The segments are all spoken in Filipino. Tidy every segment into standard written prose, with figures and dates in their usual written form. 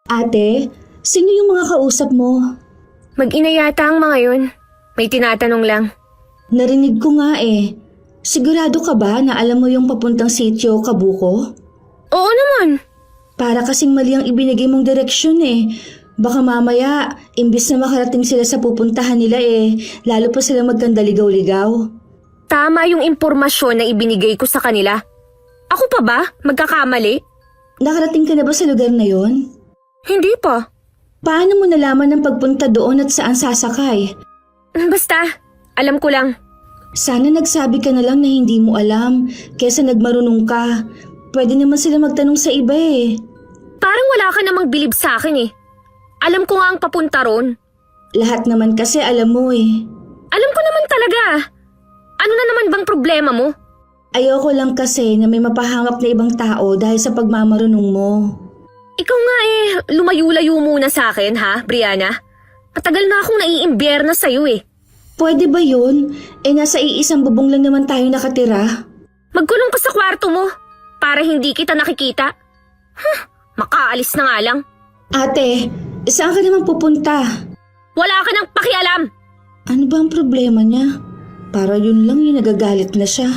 Ate, sino yung mga kausap mo? Mag-ina yata ang mga yun. May tinatanong lang. Narinig ko nga eh. Sigurado ka ba na alam mo yung papuntang sitio Kabuko? Oo naman. Para kasing mali ang ibinigay mong direksyon eh. Baka mamaya, imbis na makarating sila sa pupuntahan nila lalo pa sila magkandaligaw-ligaw. Tama yung impormasyon na ibinigay ko sa kanila. Ako pa ba? Magkakamali? Nakarating ka na ba sa lugar na yon? Hindi pa. Paano mo nalaman ang pagpunta doon at saan sasakay? Basta, alam ko lang. Sana nagsabi ka na lang na hindi mo alam, kesa nagmarunong ka. Pwede naman sila magtanong sa iba eh. Parang wala ka namang bilib sa akin eh. Alam ko nga ang papunta ron. Lahat naman kasi alam mo eh. Alam ko naman talaga. Ano na naman bang problema mo? Ayoko lang kasi na may mapahamak na ibang tao dahil sa pagmamarunong mo. Ikaw nga lumayo-layo muna sa akin ha, Brianna? Matagal na akong naiimbierna sa'yo eh. Pwede ba yun? Nasa iisang bubong lang naman tayo nakatira. Magkulong ka sa kwarto mo para hindi kita nakikita. Makaalis na nga lang. Ate, saan ka naman pupunta? Wala ka nang pakialam. Ano ba ang problema niya? Para yun lang yung nagagalit na siya.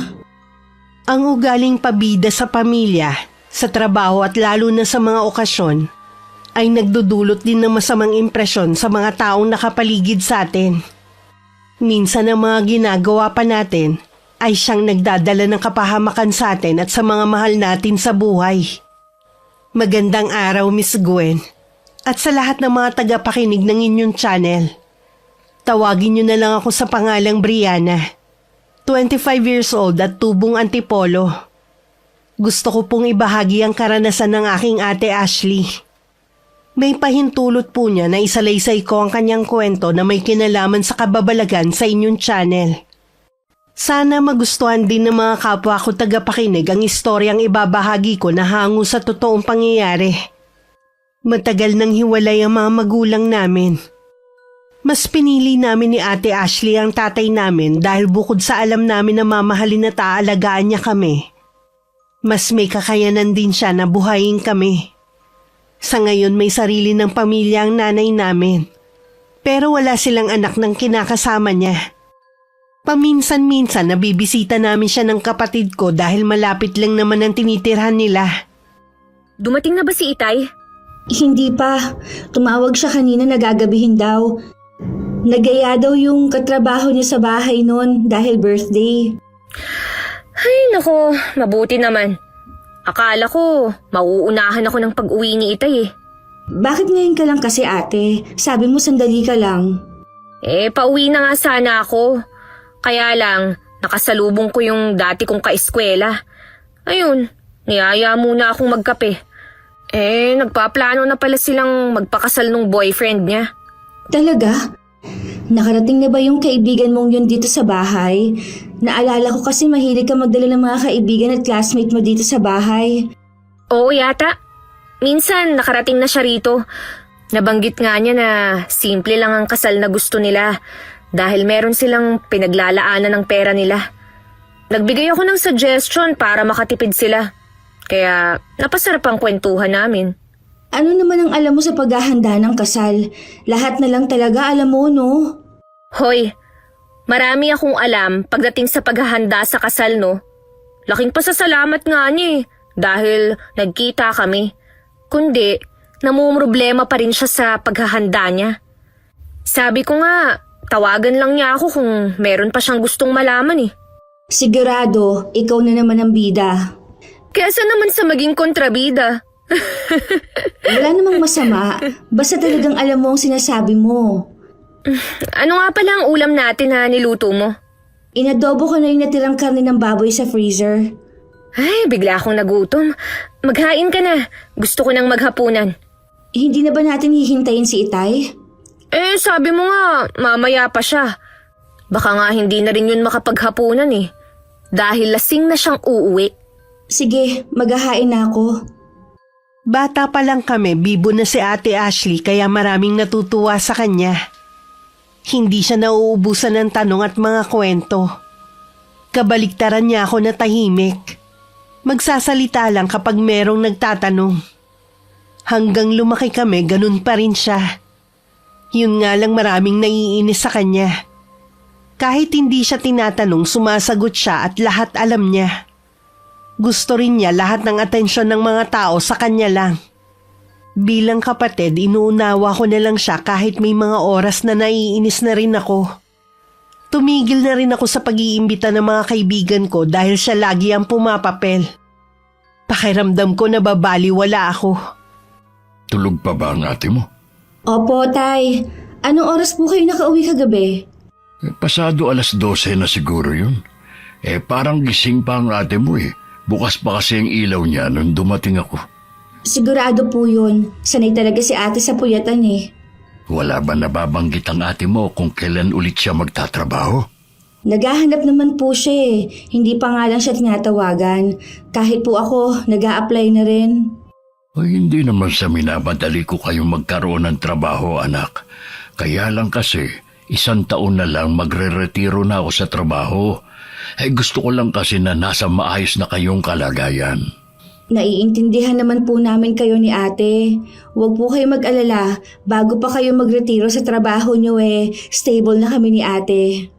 Ang ugaling pabida sa pamilya, sa trabaho at lalo na sa mga okasyon, ay nagdudulot din ng masamang impresyon sa mga taong nakapaligid sa atin. Minsan ang mga ginagawa pa natin ay siyang nagdadala ng kapahamakan sa atin at sa mga mahal natin sa buhay. Magandang araw, Miss Gwen, at sa lahat ng mga tagapakinig ng inyong channel. Tawagin niyo na lang ako sa pangalang Brianna. 25 years old at tubong Antipolo. Gusto ko pong ibahagi ang karanasan ng aking ate Ashley. May pahintulot po niya na isalaysay ko ang kanyang kwento na may kinalaman sa kababalagan sa inyong channel. Sana magustuhan din ng mga kapwa ko tagapakinig ang istoryang ibabahagi ko na hango sa totoong pangyayari. Matagal nang hiwalay ang mga magulang namin. Mas pinili namin ni Ate Ashley ang tatay namin dahil bukod sa alam namin na mamahalin at aalagaan niya kami, mas may kakayanan din siya na buhayin kami. Sa ngayon may sarili ng pamilya ang nanay namin, pero wala silang anak ng kinakasama niya. Paminsan-minsan nabibisita namin siya ng kapatid ko dahil malapit lang naman ang tinitirhan nila. Dumating na ba si Itay? Hindi pa. Tumawag siya kanina na gagabihin daw. Nagaya daw yung katrabaho niya sa bahay noon dahil birthday. Ay nako, mabuti naman. Akala ko, mauunahan ako ng pag-uwi ni Itay eh. Bakit ngayon ka lang kasi ate? Sabi mo sandali ka lang. Pauwi na nga sana ako. Kaya lang, nakasalubong ko yung dati kong kaeskwela. Ayun, niyaya muna akong magkape. Nagpaplano na pala silang magpakasal nung boyfriend niya. Talaga? Nakarating na ba yung kaibigan mong yun dito sa bahay? Naalala ko kasi mahilig ka magdala ng mga kaibigan at classmate mo dito sa bahay. Oo yata. Minsan nakarating na siya rito. Nabanggit nga niya na simple lang ang kasal na gusto nila dahil meron silang pinaglalaanan ng pera nila. Nagbigay ako ng suggestion para makatipid sila. Kaya napasarap ang kwentuhan namin. Ano naman ang alam mo sa paghahanda ng kasal? Lahat na lang talaga alam mo, no? Hoy, marami akong alam pagdating sa paghahanda sa kasal, no? Laking pasasalamat nga niya dahil nagkita kami. Kundi, namumroblema pa rin siya sa paghahanda niya. Sabi ko nga, tawagan lang niya ako kung meron pa siyang gustong malaman eh. Sigurado, ikaw na naman ang bida. Kesa naman sa maging kontrabida. Wala namang masama, basta talagang alam mo ang sinasabi mo. Ano nga pala ang ulam natin na niluto mo? Inadobo ko na yung natirang karne ng baboy sa freezer. Ay, bigla akong nagutom. Maghain ka na. Gusto ko nang maghapunan. Hindi na ba natin hihintayin si Itay? Sabi mo nga, mamaya pa siya. Baka nga hindi na rin yun makapaghapunan eh. Dahil lasing na siyang uuwi. Sige, maghahain na ako. Bata pa lang kami, bibo na si Ate Ashley kaya maraming natutuwa sa kanya. Hindi siya nauubusan ng tanong at mga kwento. Kabaliktaran niya ako na tahimik. Magsasalita lang kapag merong nagtatanong. Hanggang lumaki kami, ganun pa rin siya. Yun nga lang maraming naiinis sa kanya. Kahit hindi siya tinatanong, sumasagot siya at lahat alam niya. Gusto rin niya lahat ng atensyon ng mga tao sa kanya lang. Bilang kapatid, inuunawa ko na lang siya kahit may mga oras na naiinis na rin ako. Tumigil na rin ako sa pag-iimbita ng mga kaibigan ko dahil siya lagi ang pumapapel. Pakiramdam ko na babaliwala ako. Tulog pa ba ang ate mo? Opo, Tay. Anong oras po kayo nakauwi kagabi? Pasado 12:00 na siguro yun. Parang gising pa ang ate mo eh. Bukas pa kasi ang ilaw niya nung dumating ako. Sigurado po yun. Sanay talaga si ate sa puyatan eh. Wala ba nababanggit ang ate mo kung kailan ulit siya magtatrabaho? Naghahanap naman po siya eh. Hindi pa nga lang siya tinatawagan. Kahit po ako, nag-a-apply na rin. Ay, hindi naman sa minamadali ko kayong magkaroon ng trabaho, anak. Kaya lang kasi, 1 taon na lang magre-retiro na ako sa trabaho. Gusto ko lang kasi na nasa maayos na kayong kalagayan. Naiintindihan naman po namin kayo ni ate. Huwag po kayo mag-alala. Bago pa kayo magretiro sa trabaho nyo stable na kami ni ate.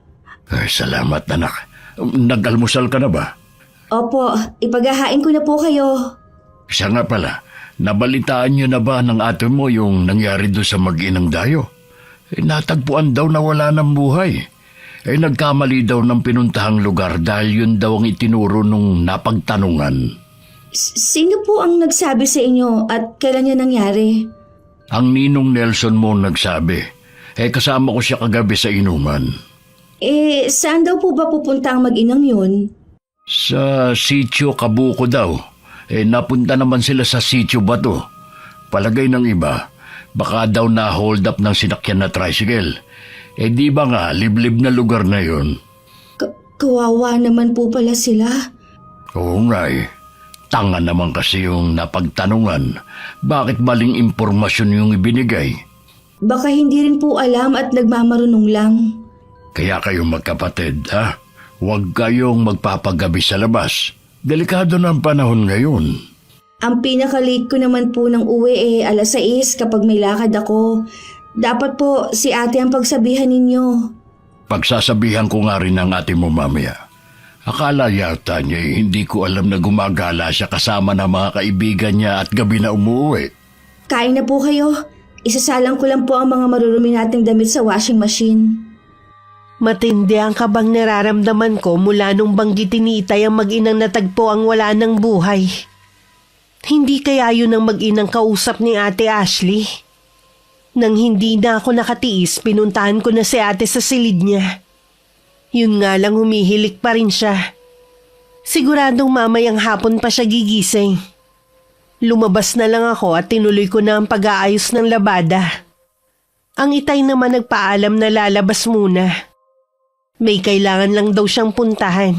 Salamat, anak. Nag-almusal ka na ba? Opo, ipaghahain ko na po kayo. Siya nga pala, nabalitaan niyo na ba ng ate mo yung nangyari doon sa mag-inang Dayo? Natagpuan daw na wala ng buhay. Nagkamali daw ng pinuntahang lugar dahil yun daw ang itinuro nung napagtanungan. Sino po ang nagsabi sa inyo at kailan yan nangyari? Ang ninong Nelson mo nagsabi. Kasama ko siya kagabi sa inuman. Saan daw po ba pupunta ang mag-inang yun? Sa sitio Kabuko daw. Napunta naman sila sa sitio Bato. Palagay ng iba, baka daw na-hold up ng sinakyan na tricycle. Di ba nga, liblib na lugar na yun? Kawawa naman po pala sila. Oo nga Tanga naman kasi yung napagtanungan. Bakit maling impormasyon yung ibinigay? Baka hindi rin po alam at nagmamarunong lang. Kaya kayong magkapatid, ha? Huwag kayong magpapagabi sa labas. Delikado na ang panahon ngayon. Ang pinaka-late ko naman po ng uwi 6:00 kapag may lakad ako. Dapat po si ate ang pagsabihan ninyo. Pagsasabihan ko nga rin ang ate mo mamaya. Akala yata niya hindi ko alam na gumagala siya kasama ng mga kaibigan niya at gabi na umuwi. Kain na po kayo. Isasalang ko lang po ang mga marurumi nating damit sa washing machine. Matindi ang kabang nararamdaman ko mula nung banggitin ni Itay ang mag-inang natagpo ang wala ng buhay. Hindi kaya yun ang mag-inang kausap ni Ate Ashley? Nang hindi na ako nakatiis, pinuntahan ko na si ate sa silid niya. Yun nga lang humihilik pa rin siya. Siguradong mamayang hapon pa siya gigising. Lumabas na lang ako at tinuloy ko na ang pag-aayos ng labada. Ang Itay naman nagpaalam na lalabas muna. May kailangan lang daw siyang puntahan.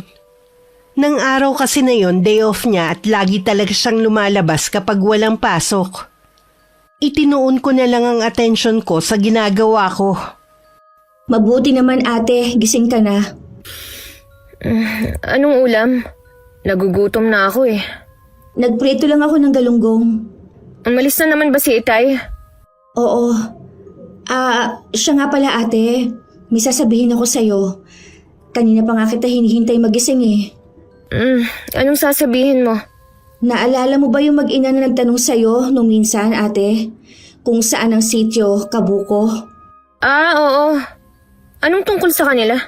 Nang araw kasi na yon, day off niya at lagi talaga siyang lumalabas kapag walang pasok. Itinuon ko na lang ang atensyon ko sa ginagawa ko. Mabuti naman ate, gising ka na. Anong ulam? Nagugutom na ako Nagprito lang ako ng galunggong. Umalis na naman ba si Itay? Oo. Siya nga pala ate. May sasabihin ako sa'yo. Kanina pa nga kita hinihintay magising Anong sasabihin mo? Naalala mo ba yung mag-ina na nagtanong sa'yo nung minsan ate? Kung saan ang sitio, Kabuko? Oo. Anong tungkol sa kanila?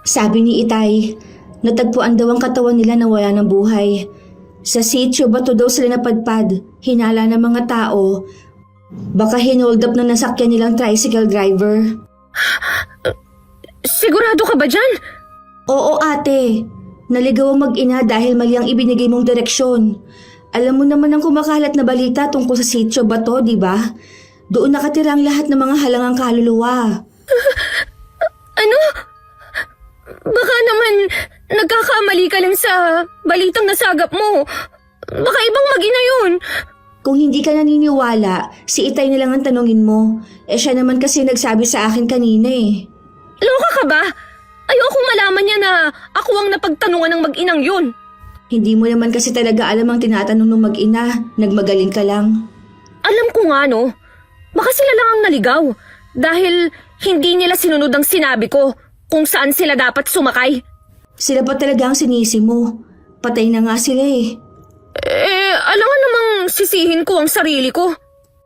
Sabi ni Itay, natagpuan daw ang katawan nila na wala ng buhay. Sa sitio Bato daw sila napadpad, hinala ng mga tao. Baka hinold up na nasakyan nilang tricycle driver. Sigurado ka ba dyan? Oo ate, naligaw ang mag-ina dahil mali ang ibinigay mong direksyon. Alam mo naman ang kumakalat na balita tungkol sa sitio Bato, di ba? Doon nakatira ang lahat ng mga halangang kaluluwa. Ano? Baka naman nagkakamali ka lang sa balitang nasagap mo. Baka ibang mag-ina yun. Kung hindi ka naniniwala, si Itay na lang ang tanungin mo. Siya naman kasi nagsabi sa akin kanina Loka ka ba? Ayokong malaman niya na ako ang napagtanungan ng mag-inang yun. Hindi mo naman kasi talaga alam ang tinatanong ng mag-ina. Nagmagaling ka lang. Alam ko nga no, baka sila lang ang naligaw dahil hindi nila sinunod ang sinabi ko kung saan sila dapat sumakay. Sila pa talaga ang sinisi mo. Patay na nga sila eh. Alam nga namang sisihin ko ang sarili ko.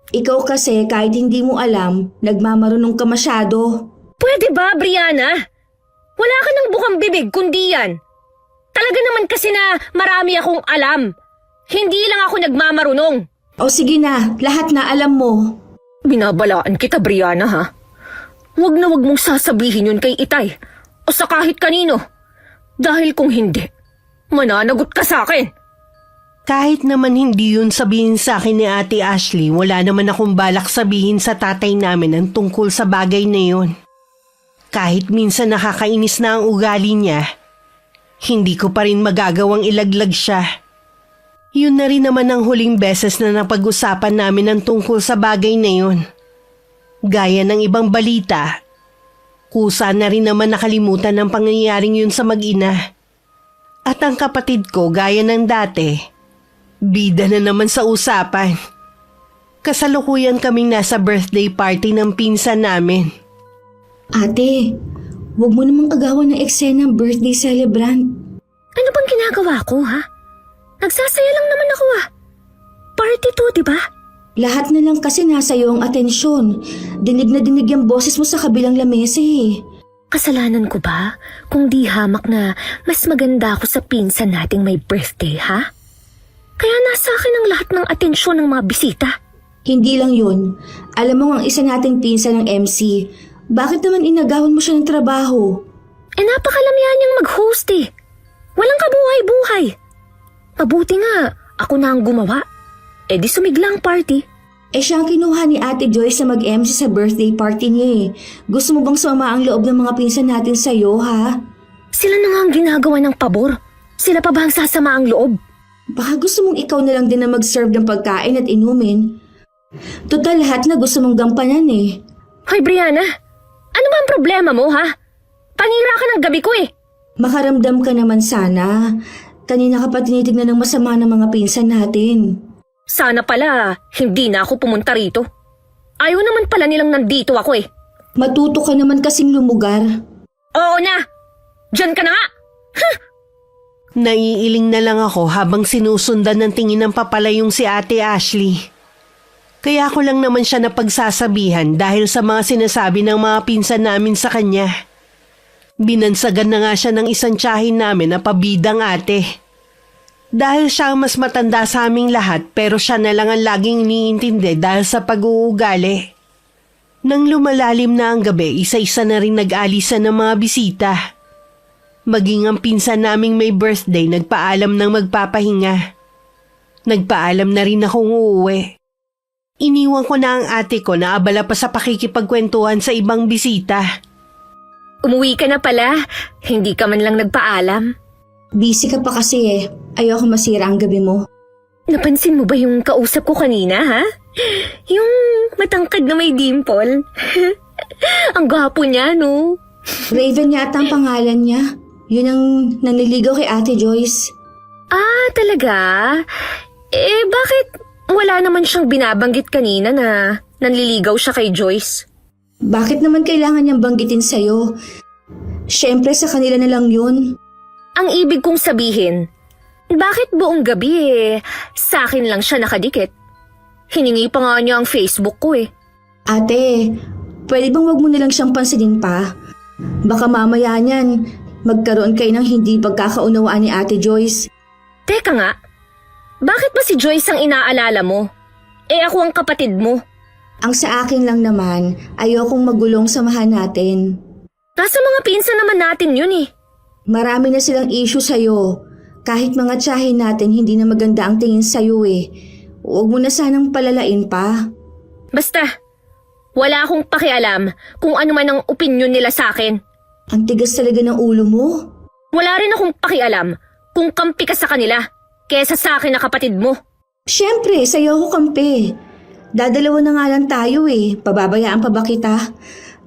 Ikaw kasi kahit hindi mo alam, nagmamarunong ka masyado. Pwede ba, Brianna? Wala ka ng bukang bibig kundi yan. Talaga naman kasi na marami akong alam. Hindi lang ako nagmamarunong. O sige na, lahat na alam mo. Binabalaan kita, Brianna, ha? Huwag na huwag mong sasabihin yun kay Itay o sa kahit kanino. Dahil kung hindi, mananagot ka sa akin. Kahit naman hindi yun sabihin sa akin ni Ate Ashley, wala naman akong balak sabihin sa tatay namin ang tungkol sa bagay na yun. Kahit minsan nakakainis na ang ugali niya, hindi ko pa rin magagawang ilaglag siya. Yun na rin naman ang huling beses na napag-usapan namin ang tungkol sa bagay na yun. Gaya ng ibang balita, kusa na rin naman nakalimutan ang pangyayaring yun sa mag-ina. At ang kapatid ko, gaya ng dati, bida na naman sa usapan. Kasalukuyan kaming nasa birthday party ng pinsan namin. Ate, huwag mo namang agawan ng eksena ng birthday celebrant. Ano bang ginagawa ko, ha? Nagsasaya lang naman ako, Party to, di ba? Lahat na lang kasi nasa iyo ang atensyon. Dinig na dinig yung boses mo sa kabilang lamesa eh. Kasalanan ko ba kung di hamak na mas maganda ako sa pinsan nating may birthday, ha? Kaya nasa akin ang lahat ng atensyon ng mga bisita. Hindi lang yun. Alam mo ang isa nating pinsan ng MC. Bakit naman inagawan mo siya ng trabaho? Napakalamihan niyang mag-host eh. Walang kabuhay-buhay. Mabuti nga, ako na ang gumawa. Di sumigla ang party. Siya ang kinuha ni Ate Joyce na mag-MC sa birthday party niya eh. Gusto mo bang sumama ang loob ng mga pinsan natin sa'yo, ha? Sila na nga ang ginagawa ng pabor. Sila pa ba ang sasama ang loob? Baka gusto mong ikaw na lang din na mag-serve ng pagkain at inumin. Total lahat na gusto mong gampanan eh. Hoy Brianna, ano ba ang problema mo, ha? Panira ka ng gabi ko eh. Makaramdam ka naman sana. Kanina ka pa tinitignan ng masama ng mga pinsan natin. Sana pala, hindi na ako pumunta rito. Ayaw naman pala nilang nandito ako eh. Matuto ka naman kasing lumugar. Oo na! Diyan ka na nga! Naiiling na lang ako habang sinusundan ng tingin ng papalayong si Ate Ashley. Kaya ko lang naman siya napagsasabihan dahil sa mga sinasabi ng mga pinsan namin sa kanya. Binansagan na nga siya ng isang tiyahin namin na pabidang ate. Dahil siya ang mas matanda sa aming lahat pero siya na lang ang laging iniintindi dahil sa pag-uugali. Nang lumalalim na ang gabi, isa-isa na rin nag-alisan ng mga bisita. Maging ang pinsan naming may birthday nagpaalam ng magpapahinga. Nagpaalam na rin akong uuwi. Iniwan ko na ang ate ko na abala pa sa pakikipagkwentuhan sa ibang bisita. Umuwi ka na pala, hindi ka man lang nagpaalam. Busy ka pa kasi eh. Ayoko masira ang gabi mo. Napansin mo ba yung kausap ko kanina, ha? Yung matangkad na may dimple. Ang gwapo niya, no? Raven yata ang pangalan niya. Yun ang naniligaw kay Ate Joyce. Ah, talaga? Bakit wala naman siyang binabanggit kanina na nanliligaw siya kay Joyce? Bakit naman kailangan niyang banggitin sa'yo? Siyempre sa kanila na lang yun. Ang ibig kong sabihin, bakit buong gabi sa akin lang siya nakadikit? Hiningi pa nga niya ang Facebook ko eh. Ate, pwede bang wag mo nilang siyang pansinin pa? Baka mamaya niyan, magkaroon kayo ng hindi pagkakaunawaan ni Ate Joyce. Teka nga, bakit ba si Joyce ang inaalala mo? Ako ang kapatid mo. Ang sa akin lang naman, ayokong magulong samahan natin. Nasa mga pinsan naman natin yun eh. Marami na silang issue sa'yo. Kahit mga tiyahin natin, hindi na maganda ang tingin sa'yo eh. Huwag mo na sanang palalain pa. Basta, wala akong pakialam kung ano man ang opinyon nila sa akin. Ang tigas talaga ng ulo mo. Wala rin akong pakialam kung kampi ka sa kanila kesa sa akin na kapatid mo. Siyempre, sa'yo ako kampi. Dadalawa na nga lang tayo eh. Pababayaan pa ba kita?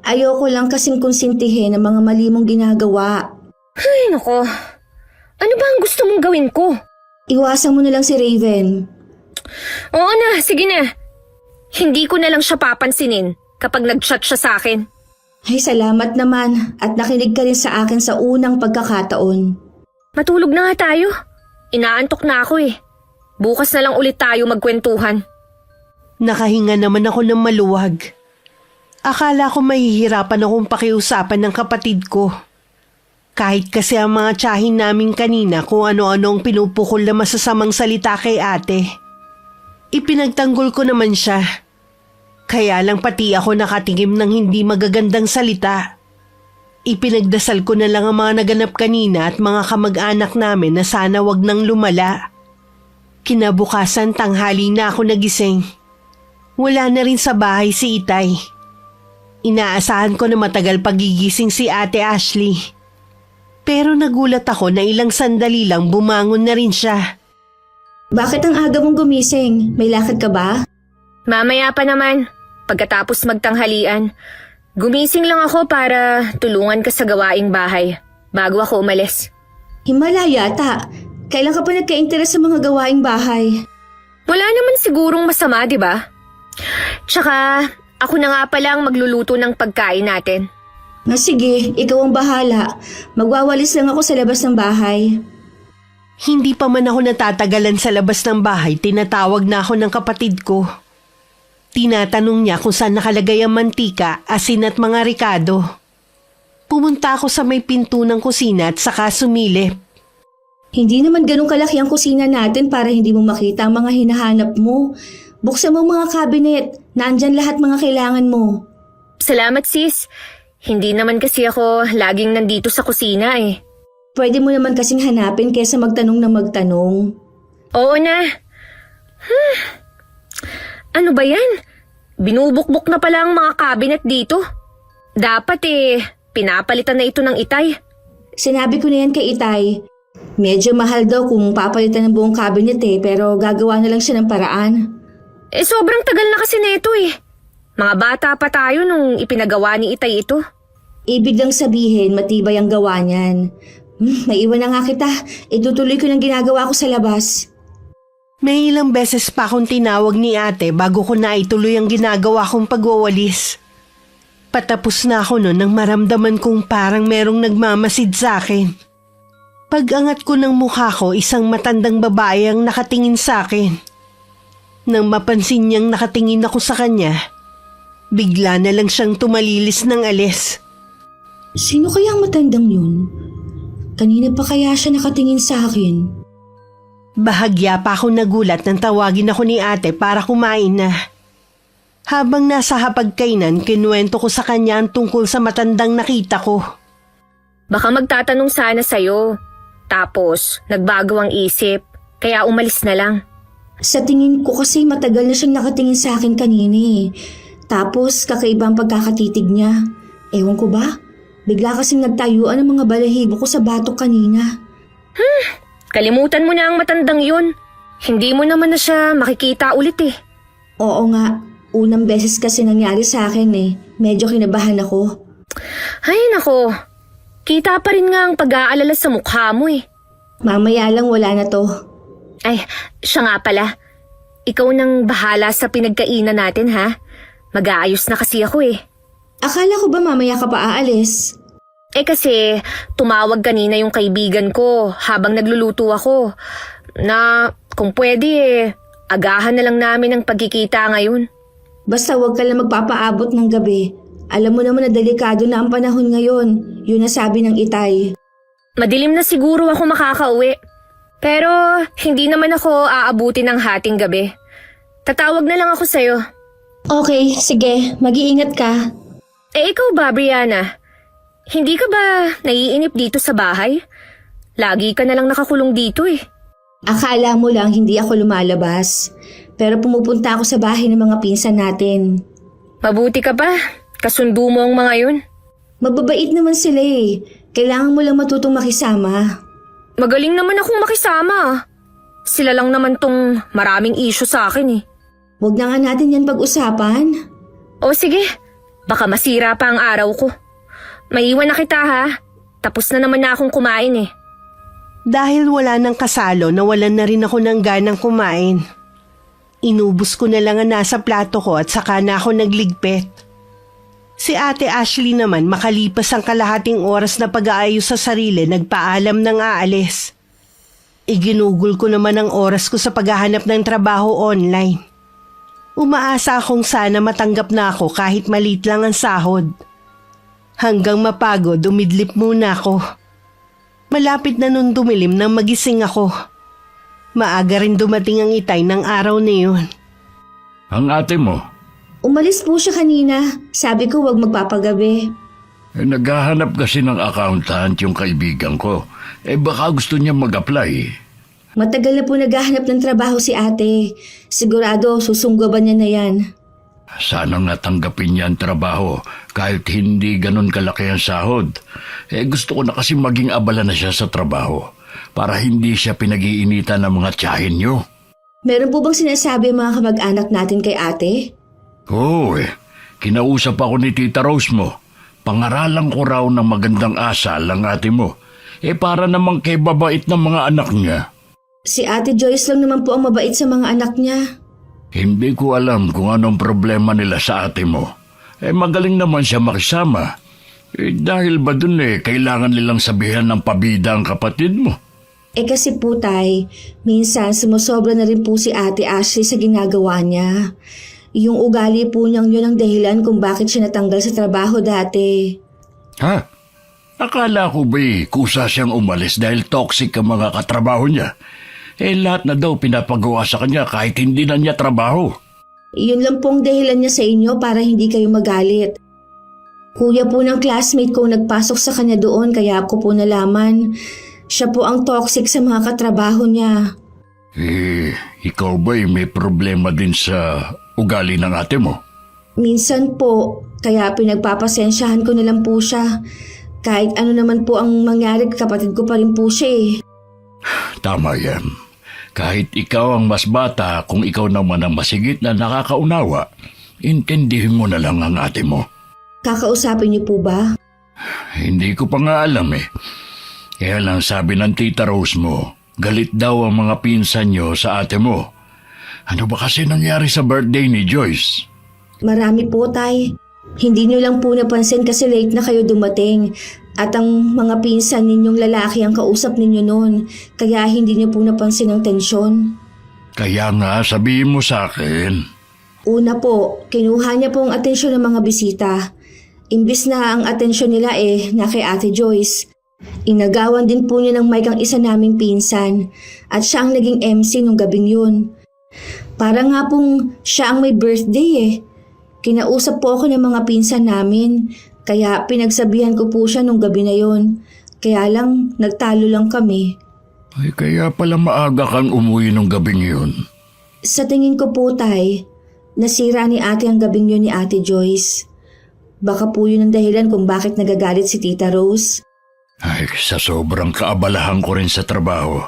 Ayoko lang kasing konsintihin ang mga mali mong ginagawa. Ay, nako. Ano ba ang gusto mong gawin ko? Iwasan mo na lang si Raven. Oo na, sige na. Hindi ko na lang siya papansinin kapag nag-chat siya sa akin. Ay, salamat naman at nakinig ka rin sa akin sa unang pagkakataon. Matulog na nga tayo. Inaantok na ako eh. Bukas na lang ulit tayo magkwentuhan. Nakahinga naman ako ng maluwag. Akala ko mahihirapan akong pakiusapan ng kapatid ko. Kahit kasi ang mga tiyahin namin kanina kung ano-ano ang pinupukol na masasamang salita kay ate. Ipinagtanggol ko naman siya. Kaya lang pati ako nakatingim ng hindi magagandang salita. Ipinagdasal ko na lang ang mga naganap kanina at mga kamag-anak namin na sana wag nang lumala. Kinabukasan tanghali na ako nagising. Wala na rin sa bahay si Itay. Inaasahan ko na matagal pagigising si Ate Ashley. Pero nagulat ako na ilang sandali lang bumangon na rin siya. Bakit ang aga mong gumising? May lakad ka ba? Mamaya pa naman, pagkatapos magtanghalian. Gumising lang ako para tulungan ka sa gawaing bahay bago ako umalis. Himala yata. Kailan ka pa nagka-interes sa mga gawaing bahay? Wala naman sigurong masama, di ba? Tsaka, ako na nga pala ang magluluto ng pagkain natin. Nga sige, ikaw ang bahala. Magwawalis lang ako sa labas ng bahay. Hindi pa man ako natatagalan sa labas ng bahay, tinatawag na ako ng kapatid ko. Tinatanong niya kung saan nakalagay ang mantika, asin at mga rikado. Pumunta ako sa may pinto ng kusina at saka sumilip. Hindi naman ganun kalaki ang kusina natin para hindi mo makita ang mga hinahanap mo. Buksan mo ang mga cabinet. Nandyan lahat mga kailangan mo. Salamat sis. Hindi naman kasi ako laging nandito sa kusina eh. Pwede mo naman kasing hanapin kaysa magtanong na magtanong. Oo na. Ano ba yan? Binubukbok na pala ang mga cabinet dito. Dapat pinapalitan na ito ng Itay. Sinabi ko na yan kay Itay. Medyo mahal daw kung papalitan ng buong cabinet pero gagawa na lang siya ng paraan. Sobrang tagal na kasi nito eh. Mga bata pa tayo nung ipinagawa ni Itay ito. Ibig lang sabihin matibay ang gawa niyan. Naiwan na nga kita. Itutuloy ko ng ginagawa ko sa labas. May ilang beses pa akong tinawag ni ate bago ko na ituloy ang ginagawa kong pagwawalis. Patapos na ako noon nang maramdaman kong parang merong nagmamasid sa akin. Pag-angat ko ng mukha ko, isang matandang babae ang nakatingin sa akin. Nang mapansin niyang nakatingin ako sa kanya, bigla na lang siyang tumalilis ng alis. Sino kaya ang matandang yun? Kanina pa kaya siya nakatingin sa akin? Bahagya pa ako nagulat nang tawagin ako ni ate para kumain na. Habang nasa hapagkainan, kinuwento ko sa kanya ang tungkol sa matandang nakita ko. Baka magtatanong sana sa'yo. Tapos, nagbago ang isip. Kaya umalis na lang. Sa tingin ko kasi matagal na siyang nakatingin sa akin kanina. Tapos kakaiba ang pagkakatitig niya. Ewan ko ba? Bigla kasing nagtayuan ang mga balahibo ko sa batok kanina. Kalimutan mo na ang matandang yun. Hindi mo naman na siya makikita ulit eh. Oo nga, unang beses kasi nangyari sa akin Medyo kinabahan ako. Ay nako, kita pa rin nga ang pag-aalala sa mukha mo eh. Mamaya lang wala na to. Ay, siya nga pala. Ikaw nang bahala sa pinagkainan natin ha. Mag-aayos na kasi ako eh. Akala ko ba mamaya ka pa aalis? Kasi tumawag kanina yung kaibigan ko habang nagluluto ako na kung pwede agahan na lang namin ang pagkikita ngayon. Basta huwag ka lang magpapaabot ng gabi. Alam mo naman na delikado na ang panahon ngayon. Yun ang sabi ng Itay. Madilim na siguro ako makakauwi. Pero hindi naman ako aabuti ng hating gabi. Tatawag na lang ako sa'yo. Okay, sige. Mag-iingat ka. Ikaw ba, Brianna? Hindi ka ba naiinip dito sa bahay? Lagi ka na lang nakakulong dito eh. Akala mo lang hindi ako lumalabas. Pero pumupunta ako sa bahay ng mga pinsan natin. Mabuti ka pa. Kasundo mo ang mga yun. Mababait naman sila Kailangan mo lang matutong makisama. Magaling naman akong makisama. Sila lang naman tong maraming issue sa akin eh. Huwag na nga natin yan pag-usapan. O sige, baka masira pa ang araw ko. Maiwan na kita ha. Tapos na naman na akong kumain eh. Dahil wala ng kasalo, nawalan na rin ako ng ganang kumain. Inubos ko na lang ang nasa plato ko at saka na ako nagligpit. Si Ate Ashley naman makalipas ang kalahating oras na pag-aayos sa sarili, nagpaalam ng aalis. Iginugol ko naman ang oras ko sa paghahanap ng trabaho online. Umaasa akong sana matanggap na ako kahit maliit lang ang sahod. Hanggang mapagod, umidlip muna ako. Malapit na nun dumilim nang magising ako. Maaga rin dumating ang itay ng araw na yun. Ang ate mo, Umalis po siya kanina. Sabi ko wag magpapagabi. naghahanap kasi ng accountant yung kaibigan ko. Baka gusto niya mag-apply. Matagal na po naghahanap ng trabaho si ate. Sigurado susunggaban niya na yan. Sana nga tanggapin niya ang trabaho kahit hindi ganun kalaki ang sahod. Gusto ko na kasi maging abala na siya sa trabaho para hindi siya pinag-iinitan ng mga tiyahin niyo. Meron po bang sinasabi ang mga kamag-anak natin kay ate? Oo kinausap ako ni Tita Rose mo. Pangaralan ko raw ng magandang asal ang ate mo. Para namang kay babait ng mga anak niya. Si ate Joyce lang naman po ang mabait sa mga anak niya. Hindi ko alam kung anong problema nila sa ate mo. Magaling naman siya makisama. Dahil ba dun kailangan nilang sabihan ng pabida ang kapatid mo? Kasi po tay, minsan sumusobra na rin po si ate Ashley sa ginagawa niya. Yung ugali po niyang yun ang dahilan kung bakit siya natanggal sa trabaho dati. Ha? Akala ko ba'y kusa siyang umalis dahil toxic ang mga katrabaho niya? Lahat na daw pinapagawa sa kanya kahit hindi na niya trabaho. Yun lang pong dahilan niya sa inyo para hindi kayo magalit. Kuya po ng classmate ko nagpasok sa kanya doon kaya ako po nalaman. Siya po ang toxic sa mga katrabaho niya. Ikaw ba'y may problema din sa ugali ng ate mo? Minsan po, kaya pinagpapasensyahan ko na lang po siya. Kahit ano naman po ang mangyari, kapatid ko pa rin po siya eh. Tama yan. Kahit ikaw ang mas bata, kung ikaw naman ang masigit na nakakaunawa, intindihin mo na lang ang ate mo. Kakausapin niyo po ba? Hindi ko pa nga alam Kaya lang sabi ng Tita Rose mo, galit daw ang mga pinsan niyo sa ate mo. Ano ba kasi nangyari sa birthday ni Joyce? Marami po, tay. Hindi niyo lang po napansin kasi late na kayo dumating. At ang mga pinsan ninyong lalaki ang kausap ninyo noon. Kaya hindi niyo po napansin ang tensyon. Kaya nga sabihin mo sa akin. Una po, kinuha niya po ang atensyon ng mga bisita. Imbis na ang atensyon nila na kay Ate Joyce. Inagawan din po niya ng mic ang isa naming pinsan. At siya ang naging MC nung gabing yun. Para nga pong siya ang may birthday Kinausap po ako ng mga pinsan namin, kaya pinagsabihan ko po siya nung gabi na yon. Kaya lang, nagtalo lang kami. Kaya pala maaga kang umuwi nung gabing yun. Sa tingin ko po, tay, nasira ni ate ang gabing yun ni Ate Joyce. Baka po yun ang dahilan kung bakit nagagalit si Tita Rose. Sa sobrang kaabalahan ko rin sa trabaho,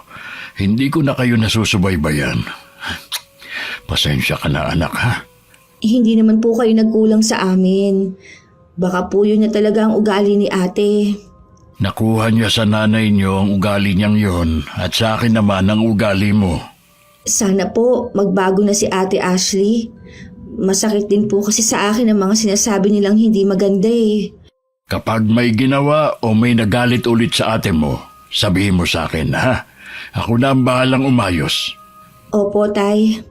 hindi ko na kayo nasusubaybayan. Pasensya ka na anak ha. Hindi naman po kayo nagkulang sa amin. Baka po yun na talaga ang ugali ni ate. Nakuha niya sa nanay niyo ang ugali niyang yon at sa akin naman ang ugali mo. Sana po magbago na si Ate Ashley. Masakit din po kasi sa akin ang mga sinasabi nilang hindi maganda Kapag may ginawa o may nagalit ulit sa ate mo, sabihin mo sa akin ha. Ako na ang bahalang umayos. Opo, tay.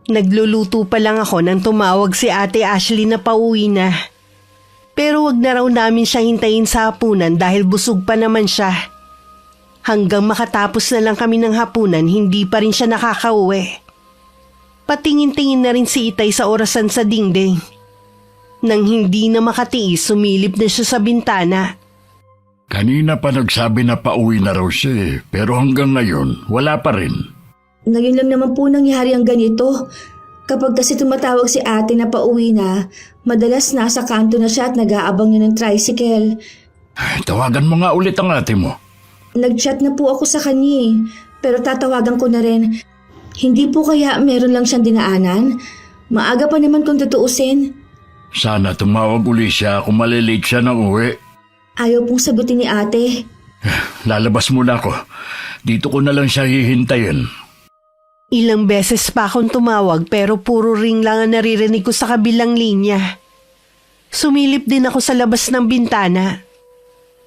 Nagluluto pa lang ako nang tumawag si Ate Ashley na pauwi na. Pero wag na raw namin siya hintayin sa hapunan dahil busog pa naman siya. Hanggang makatapos na lang kami ng hapunan, hindi pa rin siya nakakauwi. Patingin-tingin na rin si Itay sa orasan sa dingding. Nang hindi na makatiis, sumilip na siya sa bintana. Kanina pa nagsabi na pauwi na raw siya pero hanggang ngayon wala pa rin. Ngayon lang naman po nangyari ang ganito. Kapag kasi tumatawag si ate na pauwi na, madalas nasa kanto na siya at nag-aabang niya ng tricycle. Tawagan mo nga ulit ang ate mo. Nag-chat na po ako sa kanya pero tatawagan ko na rin. Hindi po kaya meron lang siyang dinaanan? Maaga pa naman kung tutuusin. Sana tumawag uli siya kung malilate siya ng uwi. Ayaw pong sagutin ni ate. Lalabas muna ako. Dito ko na lang siya hihintayin. Ilang beses pa akong tumawag pero puro ring lang ang naririnig ko sa kabilang linya. Sumilip din ako sa labas ng bintana.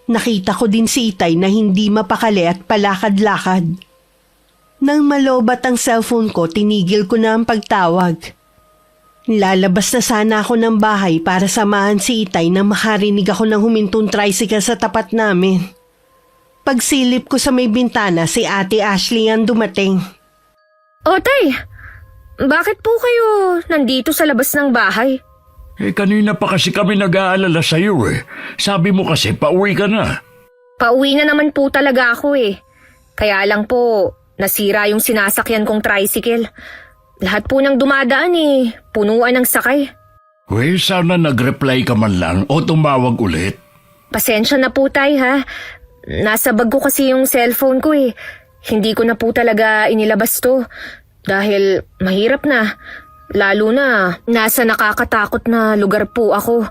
Nakita ko din si Itay na hindi mapakali at palakad-lakad. Nang malobat ang cellphone ko, tinigil ko na ang pagtawag. Lalabas na sana ako ng bahay para samahan si Itay na makarinig ako ng humintong tricycle sa tapat namin. Pagsilip ko sa may bintana, si Ate Ashley ang dumating. O Tay, bakit po kayo nandito sa labas ng bahay? Kanina pa kasi kami nag-aalala sa iyo eh. Sabi mo kasi pauwi ka na. Pauwi na naman po talaga ako eh. Kaya lang po, nasira yung sinasakyan kong tricycle. Lahat po ng dumadaan eh, punuan ng sakay. Sana nag-reply ka man lang o tumawag ulit. Pasensya na po Tay ha. Nasa bag ko kasi yung cellphone ko eh. Hindi ko na po talaga inilabas to. Dahil mahirap na. Lalo na nasa nakakatakot na lugar po ako.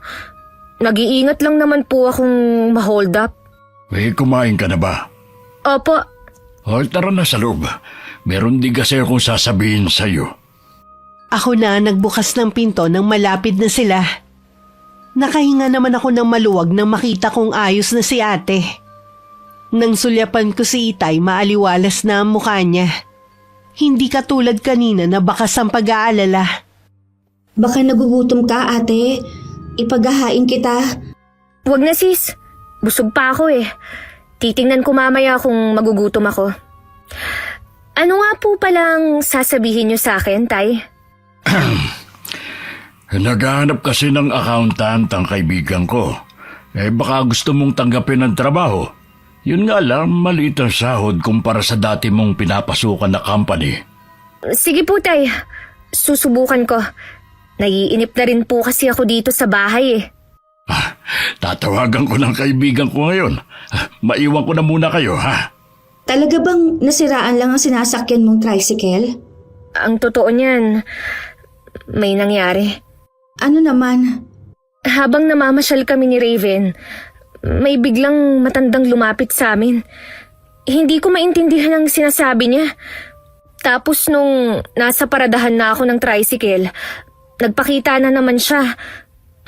Nag-iingat lang naman po akong ma-hold up. Kumain ka na ba? Opo. Tara na sa loob. Meron din kasi akong sasabihin sa iyo. Ako na nagbukas ng pinto nang malapit na sila. Nakahinga naman ako ng maluwag nang makita kong ayos na si ate. Nang sulyapan ko si Itay, maaliwalas na ang mukha niya. Hindi katulad kanina na bakas ang pag-aalala. Baka nagugutom ka, ate. Ipaghahain kita. Huwag na sis. Busog pa ako eh. Titingnan ko mamaya kung magugutom ako. Ano nga po palang sasabihin niyo sa akin, Tay? Naghahanap kasi ng accountant ang kaibigan ko. Baka gusto mong tanggapin ang trabaho. Yun nga lang, maliit ang sahod kumpara sa dati mong pinapasukan na company. Sige po, Tay. Susubukan ko. Naiinip na rin po kasi ako dito sa bahay eh. Tatawagan ko ng kaibigan ko ngayon. Maiwan ko na muna kayo, ha? Talaga bang nasiraan lang ang sinasakyan mong tricycle? Ang totoo niyan, may nangyari. Ano naman? Habang namamasyal kami ni Raven, may biglang matandang lumapit sa amin. Hindi ko maintindihan ang sinasabi niya. Tapos nung nasa paradahan na ako ng tricycle, nagpakita na naman siya.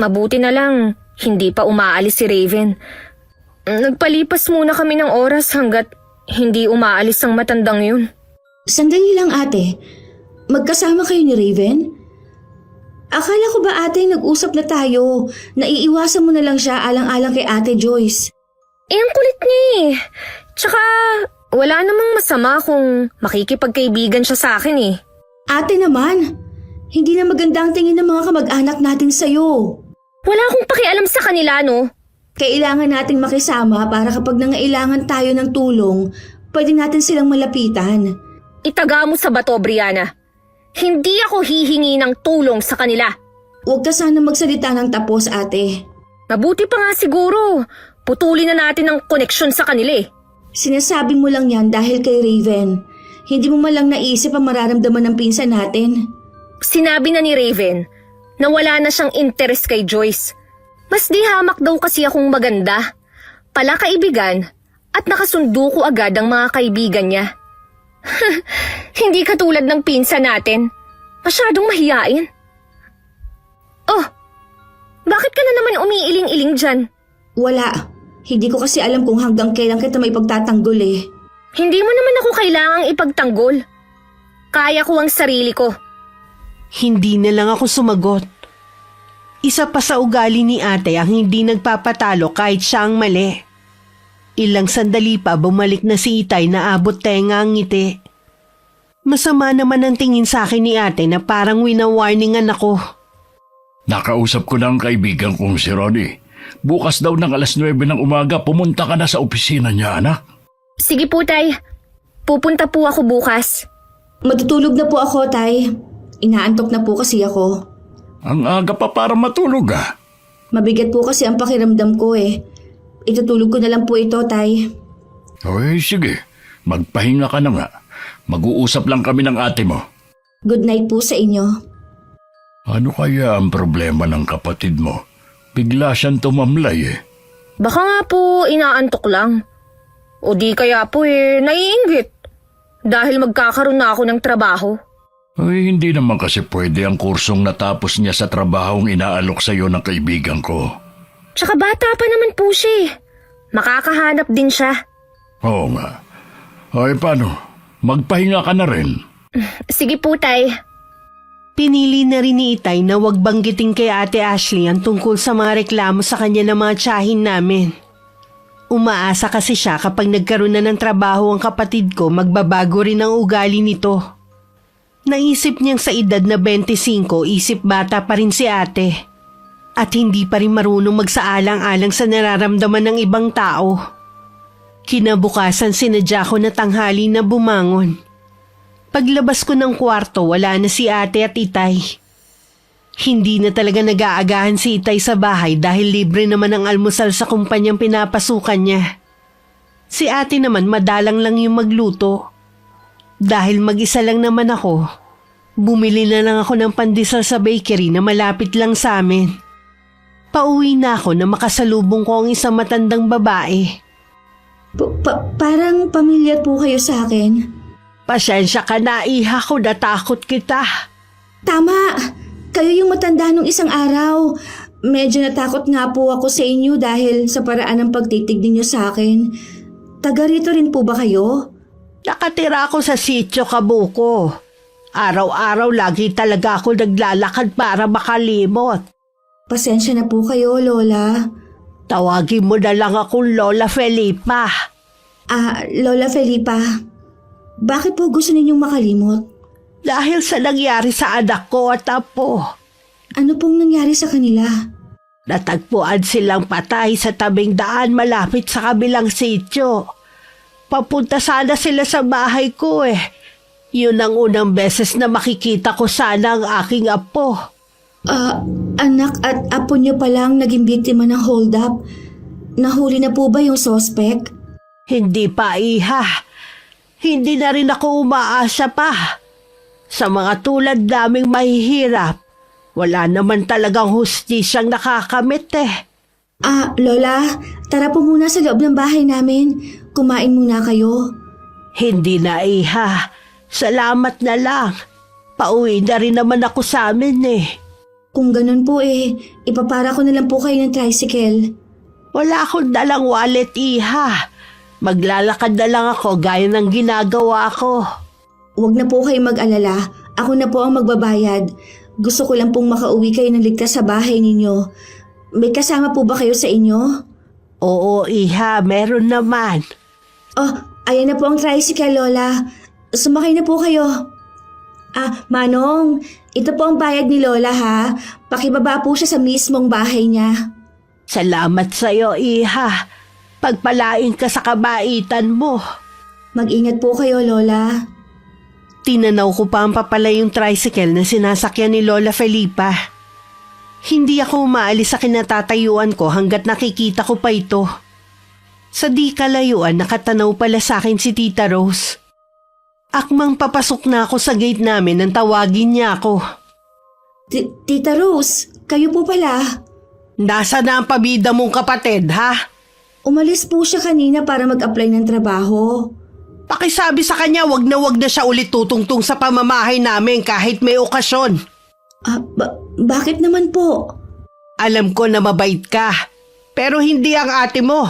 Mabuti na lang, hindi pa umaalis si Raven. Nagpalipas muna kami ng oras hanggat hindi umaalis ang matandang yun. Sandali lang, ate. Magkasama kayo ni Raven? Akala ko ba, ate, nag-usap na tayo? Naiiwasan mo na lang siya alang-alang kay Ate Joyce. Ang kulit niya eh. Tsaka wala namang masama kung makikipagkaibigan siya sa akin eh. Ate naman, hindi na maganda ang tingin ng mga kamag-anak natin sa'yo. Wala akong pakialam sa kanila, no? Kailangan nating makisama para kapag nangailangan tayo ng tulong, pwede natin silang malapitan. Itaga mo sa bato, Brianna. Hindi ako hihingi ng tulong sa kanila. Huwag ka sana magsalita ng tapos, ate. Mabuti pa nga siguro. Putulin na natin ang koneksyon sa kanila eh. Sinasabi mo lang yan dahil kay Raven. Hindi mo malang naisip ang mararamdaman ng pinsan natin. Sinabi na ni Raven na wala na siyang interest kay Joyce. Mas di hamak daw kasi akong maganda, pala kaibigan, at nakasundo ko agad ang mga kaibigan niya. Hindi katulad ng pinsan natin. Masyadong mahiyain. Oh, bakit ka na naman umiiling-iling dyan? Wala. Hindi ko kasi alam kung hanggang kailan kita may pagtatanggol eh. Hindi mo naman ako kailangang ipagtanggol. Kaya ko ang sarili ko. Hindi na lang ako sumagot. Isa pa sa ugali ni ate ang hindi nagpapatalo kahit siya ang mali. Ilang sandali pa bumalik na si Itay na abot tenga ang ngiti. Masama naman ang tingin sa akin ni ate na parang wina-warningan ako. Nakausap ko na ang kaibigan kong si Ronnie. Bukas daw ng alas 9 ng umaga, pumunta ka na sa opisina niya, anak. Sige po, Tay. Pupunta po ako bukas. Matutulog na po ako, Tay. Inaantok na po kasi ako. Ang aga pa para matulog, ah. Mabigat po kasi ang pakiramdam ko eh. Itutulog ko na lang po ito, Tay. Sige. Magpahinga ka na nga. Mag-uusap lang kami ng ate mo. Good night po sa inyo. Ano kaya ang problema ng kapatid mo? Bigla siyang tumamlay eh. Baka nga po inaantok lang. O di kaya po naiinggit. dahil magkakaroon na ako ng trabaho. Ay, hindi naman kasi pwede ang kursong natapos niya sa trabahong inaalok sa iyo ng kaibigan ko. Tsaka bata pa naman po siya eh. Makakahanap din siya. Oo nga. Ay, paano? Magpahinga ka na rin. Sige po, Tay. Pinili na rin ni Itay na wag banggitin kay Ate Ashley ang tungkol sa mga reklamo sa kanya ng mga tiyahin namin. Umaasa kasi siya kapag nagkaroon na ng trabaho ang kapatid ko, magbabago rin ang ugali nito. Naisip niyang sa edad na 25, isip bata pa rin si ate. At hindi pa rin marunong magsaalang-alang sa nararamdaman ng ibang tao. Kinabukasan sinadya ko na tanghali na bumangon. Paglabas ko ng kwarto, wala na si ate at Itay. Hindi na talaga nag-aagahan si Itay sa bahay dahil libre naman ang almusal sa kumpanyang pinapasukan niya. Si ate naman madalang lang yung magluto. Dahil mag-isa lang naman ako, bumili na lang ako ng pandesal sa bakery na malapit lang sa amin. Pauwi na ako na makasalubong ko ang isang matandang babae. Parang pamilyar po kayo sa akin. Pasensya ka na, iha ko, natakot kita. Tama! Kayo yung matanda nung isang araw. Medyo natakot nga po ako sa inyo dahil sa paraan ng pagtitig ninyo sa akin. Taga rito rin po ba kayo? Nakatira ako sa sitio Kabuko. Araw-araw lagi talaga ako naglalakad para makalimot. Pasensya na po kayo, Lola. Tawagin mo na lang akong Lola Felipa. Lola Felipa, bakit po gusto ninyong makalimot? Dahil sa nangyari sa anak ko at apo. Ano pong nangyari sa kanila? Natagpuan silang patay sa tabing daan malapit sa kabilang sitio. Papunta sana sila sa bahay ko eh. Yun ang unang beses na makikita ko sana ang aking apo. Anak at apo niyo palang naging biktima ng hold-up. Nahuli na po ba yung suspect? Hindi pa, iha. Hindi na rin ako umaasa pa. Sa mga tulad naming mahihirap, wala naman talagang hustisyang nakakamit eh. Lola, tara po muna sa loob ng bahay namin. Kumain muna kayo. Hindi na, iha. Salamat na lang. Pauwi na rin naman ako sa amin eh. Kung ganun po ipapara ko na lang po kayo ng tricycle. Wala akong dalang wallet, iha. Maglalakad na lang ako gaya ng ginagawa ko. Huwag na po kayo mag-alala. Ako na po ang magbabayad. Gusto ko lang pong makauwi kayo ng ligtas sa bahay ninyo. May kasama po ba kayo sa inyo? Oo, iha. Meron naman. Ayan na po ang tricycle, Lola. Sumakay na po kayo. Manong, ito po ang bayad ni Lola ha. Pakibaba po siya sa mismong bahay niya. Salamat sa'yo, iha. Pagpalain ka sa kabaitan mo. Mag-ingat po kayo, Lola. Tinanaw ko pa ang papalay yung tricycle na sinasakyan ni Lola Felipa. Hindi ako umaalis sa kinatatayuan ko hanggat nakikita ko pa ito. Sa di kalayuan, nakatanaw pala sa akin si Tita Rose. Akmang papasok na ako sa gate namin nang tawagin niya ako. Tita Rose, kayo po pala. Nasaan na ang pabida mong kapatid, ha? Umalis po siya kanina para mag-apply ng trabaho. Pakisabi sa kanya wag na siya ulit tutungtong sa pamamahay namin kahit may okasyon. Bakit naman po? Alam ko na mabait ka, pero hindi ang ate mo.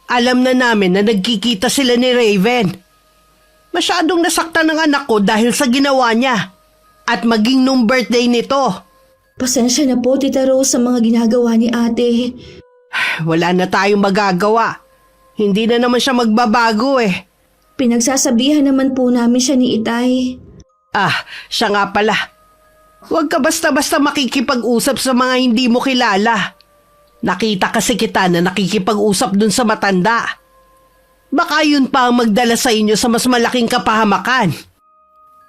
Alam na namin na nagkikita sila ni Raven. Masyadong nasaktan ng anak ko dahil sa ginawa niya. At maging nung birthday nito. Pasensya na po, Tita Rose, sa mga ginagawa ni ate. Wala na tayong magagawa. Hindi na naman siya magbabago eh. Pinagsasabihan naman po namin siya ni Itay. Siya nga pala. Huwag ka basta-basta makikipag-usap sa mga hindi mo kilala. Nakita kasi kita na nakikipag-usap dun sa matanda. Baka yun pa ang magdala sa inyo sa mas malaking kapahamakan.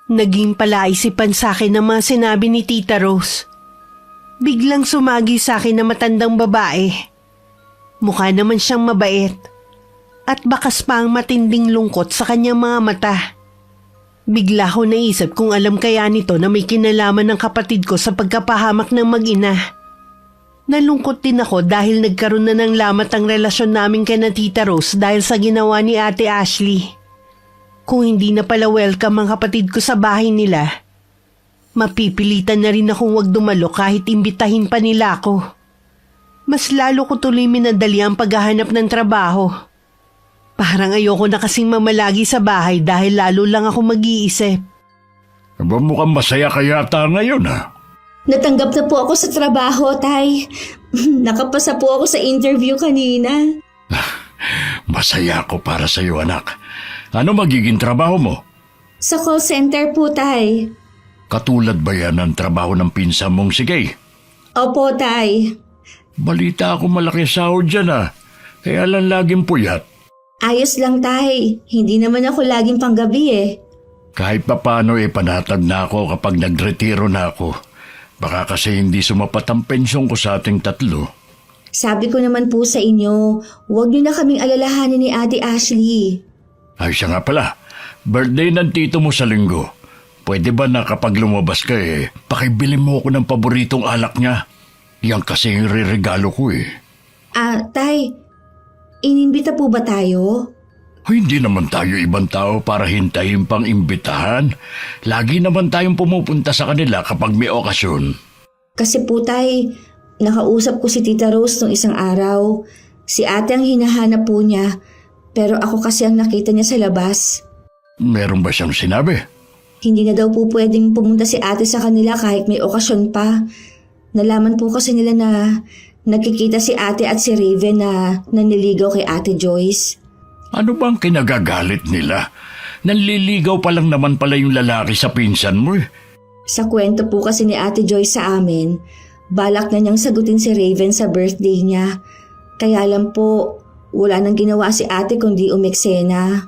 Naging palaisipan sa akin ang mga sinabi ni Tita Rose. Biglang sumagi sa akin na matandang babae. Mukha naman siyang mabait. At bakas pa ang matinding lungkot sa kanyang mga mata. Bigla ko naisip kung alam kaya nito na may kinalaman ng kapatid ko sa pagkapahamak ng mag-ina. Nalungkot din ako dahil nagkaroon na ng lamat ang relasyon namin kay na Tita Rose dahil sa ginawa ni Ate Ashley. Kung hindi na pala welcome ang kapatid ko sa bahay nila, mapipilitan na rin akong wag dumalo kahit imbitahin pa nila ako. Mas lalo ko tuloy minadali ang paghahanap ng trabaho. Parang ayoko na kasing mamalagi sa bahay dahil lalo lang ako mag-iisip. Aba, mukhang masaya ka yata ngayon, ha? Natanggap na po ako sa trabaho, Tay. Nakapasa po ako sa interview kanina. Masaya ako para sa iyo, anak. Ano magiging trabaho mo? Sa call center po, Tay. Katulad ba yan ang trabaho ng pinsan mong sige? Opo, Tay. Balita ako malaki sahod dyan, ha? Kaya lang laging puyat. Ayos lang, Tay. Hindi naman ako laging panggabi eh. Kahit papano panatag na ako kapag nagretiro na ako. Baka kasi hindi sumapat ang pensyon ko sa ating tatlo. Sabi ko naman po sa inyo, huwag niyo na kaming alalahanin ni Ate Ashley. Ay siya nga pala, birthday ng tito mo sa linggo. Pwede ba na kapag lumabas ka pakibili mo ako ng paboritong alak niya? Yan kasi yung re-regalo ko Tay, inimbita po ba tayo? Ay, hindi naman tayo ibang tao para hintayin pang imbitahan. Lagi naman tayong pumupunta sa kanila kapag may okasyon. Kasi po, Tay, nakausap ko si Tita Rose nung isang araw. Si ate ang hinahanap po niya, pero ako kasi ang nakita niya sa labas. Meron ba siyang sinabi? Hindi na daw po pwedeng pumunta si ate sa kanila kahit may okasyon pa. Nalaman po kasi nila na nakikita si ate at si Raven na naniligaw kay Ate Joyce. Ano bang kinagagalit nila? Nanliligaw pa lang naman pala yung lalaki sa pinsan mo Sa kwento po kasi ni Ate Joyce sa amin, balak na niyang sagutin si Raven sa birthday niya. Kaya lang po, wala nang ginawa si ate kundi umeksena.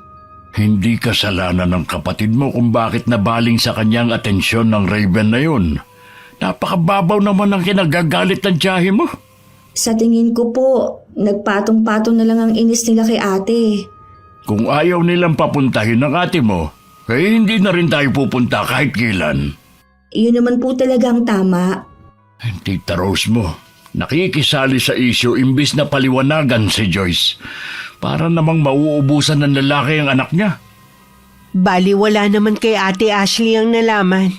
Hindi kasalanan ng kapatid mo kung bakit nabaling sa kanyang atensyon ng Raven na yun. Napakababaw naman ang kinagagalit ng tiyahe mo. Sa tingin ko po, nagpatong-patong na lang ang inis nila kay ate. Kung ayaw nilang papuntahin ng ate mo, hindi na rin tayo pupunta kahit kailan. Iyon naman po talaga ang tama. Tita Rose mo, nakikisali sa isyu imbis na paliwanagan si Joyce. Para namang mauubusan ng lalaki ang anak niya. Bali wala naman kay Ate Ashley ang nalaman.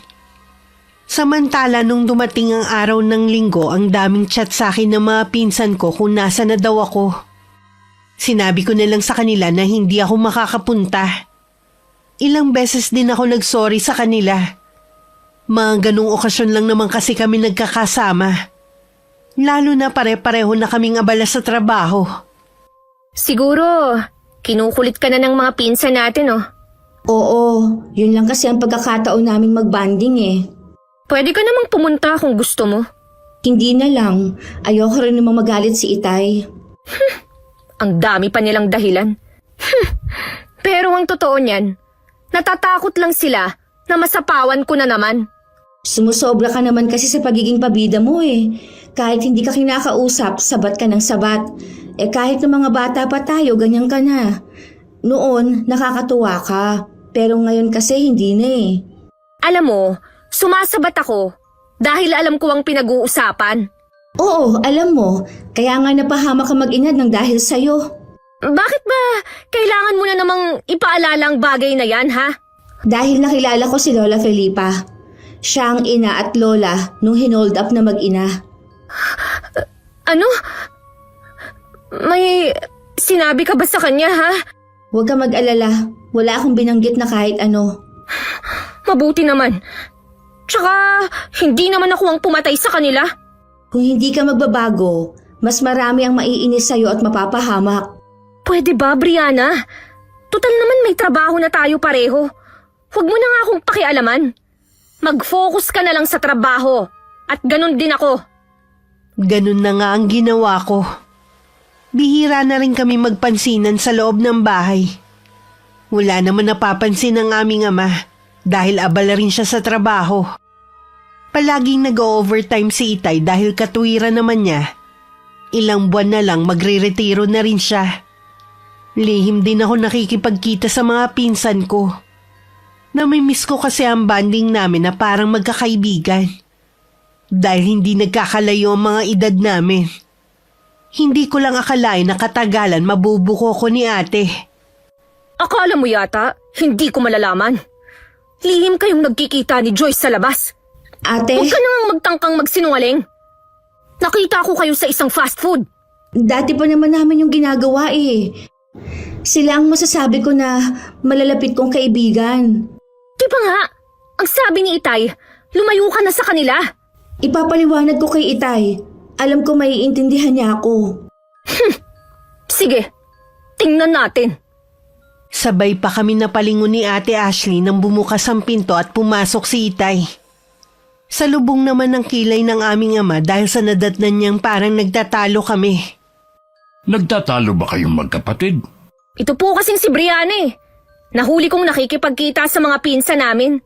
Samantala nung dumating ang araw ng linggo, ang daming chat sa akin ng mga pinsan ko kung nasa na daw ako. Sinabi ko na lang sa kanila na hindi ako makakapunta. Ilang beses din ako nagsorry sa kanila. Mga ganung okasyon lang naman kasi kami nagkakasama. Lalo na pare-pareho na kaming abala sa trabaho. Siguro, kinukulit ka na ng mga pinsan natin, oh. Oo, yun lang kasi ang pagkakataon naming magbanding Pwede ka namang pumunta kung gusto mo. Hindi na lang. Ayoko rin namang magalit si Itay. Ang dami pa nilang dahilan. Pero ang totoo niyan, natatakot lang sila na masapawan ko na naman. Sumusobra ka naman kasi sa pagiging pabida mo Kahit hindi ka kinakausap, sabat ka ng sabat. Kahit ng mga bata pa tayo, ganyan ka na. Noon, nakakatuwa ka. Pero ngayon kasi hindi na Alam mo, sumasabat ako dahil alam ko ang pinag-uusapan. Oo, alam mo. Kaya nga napahama ka mag-inad ng dahil sa'yo. Bakit ba kailangan mo na namang ipaalala ang bagay na yan, ha? Dahil nakilala ko si Lola Felipa. Siya ang ina at lola nung hinold up na mag-ina. Ano? May sinabi ka ba sa kanya, ha? Huwag ka mag-alala. Wala akong binanggit na kahit ano. Mabuti naman. Tsaka, hindi naman ako ang pumatay sa kanila. Kung hindi ka magbabago, mas marami ang maiinis sa'yo at mapapahamak. Pwede ba, Brianna? Total naman may trabaho na tayo pareho. Huwag mo na nga akong pakialaman. Mag-focus ka na lang sa trabaho. At ganun din ako. Ganun na nga ang ginawa ko. Bihira na rin kami magpansinan sa loob ng bahay. Wala naman napapansin ang aming ama dahil abala rin siya sa trabaho. Palaging nag-overtime si Itay dahil katuwiran naman niya. Ilang buwan na lang magre-retiro na rin siya. Lihim din ako nakikipagkita sa mga pinsan ko. Namimiss ko kasi ang banding namin na parang magkakaibigan. Dahil hindi nagkakalayo ang mga edad namin. Hindi ko lang akalain na katagalan mabubuko ko ni ate. Akala mo yata, hindi ko malalaman. Lihim kayong nagkikita ni Joyce sa labas. Ate, Huwag ka nang magtangkang magsinungaling. Nakita ko kayo sa isang fast food. dati pa naman namin yung ginagawa eh. Sila ang masasabi ko na malalapit kong kaibigan. Di ba nga? Ang sabi ni Itay, lumayo ka na sa kanila. Ipapaliwanag ko kay Itay. Alam ko maiintindihan niya ako. Sige, tingnan natin. Sabay pa kami napalingon ni Ate Ashley nang bumukas ang pinto at pumasok si Itay. Salubong naman ng kilay ng aming ama dahil sa nadatnan niyang parang nagtatalo kami. Nagtatalo ba kayong magkapatid? Ito po kasing si Brianna eh. Nahuli kong nakikipagkita sa mga pinsa namin.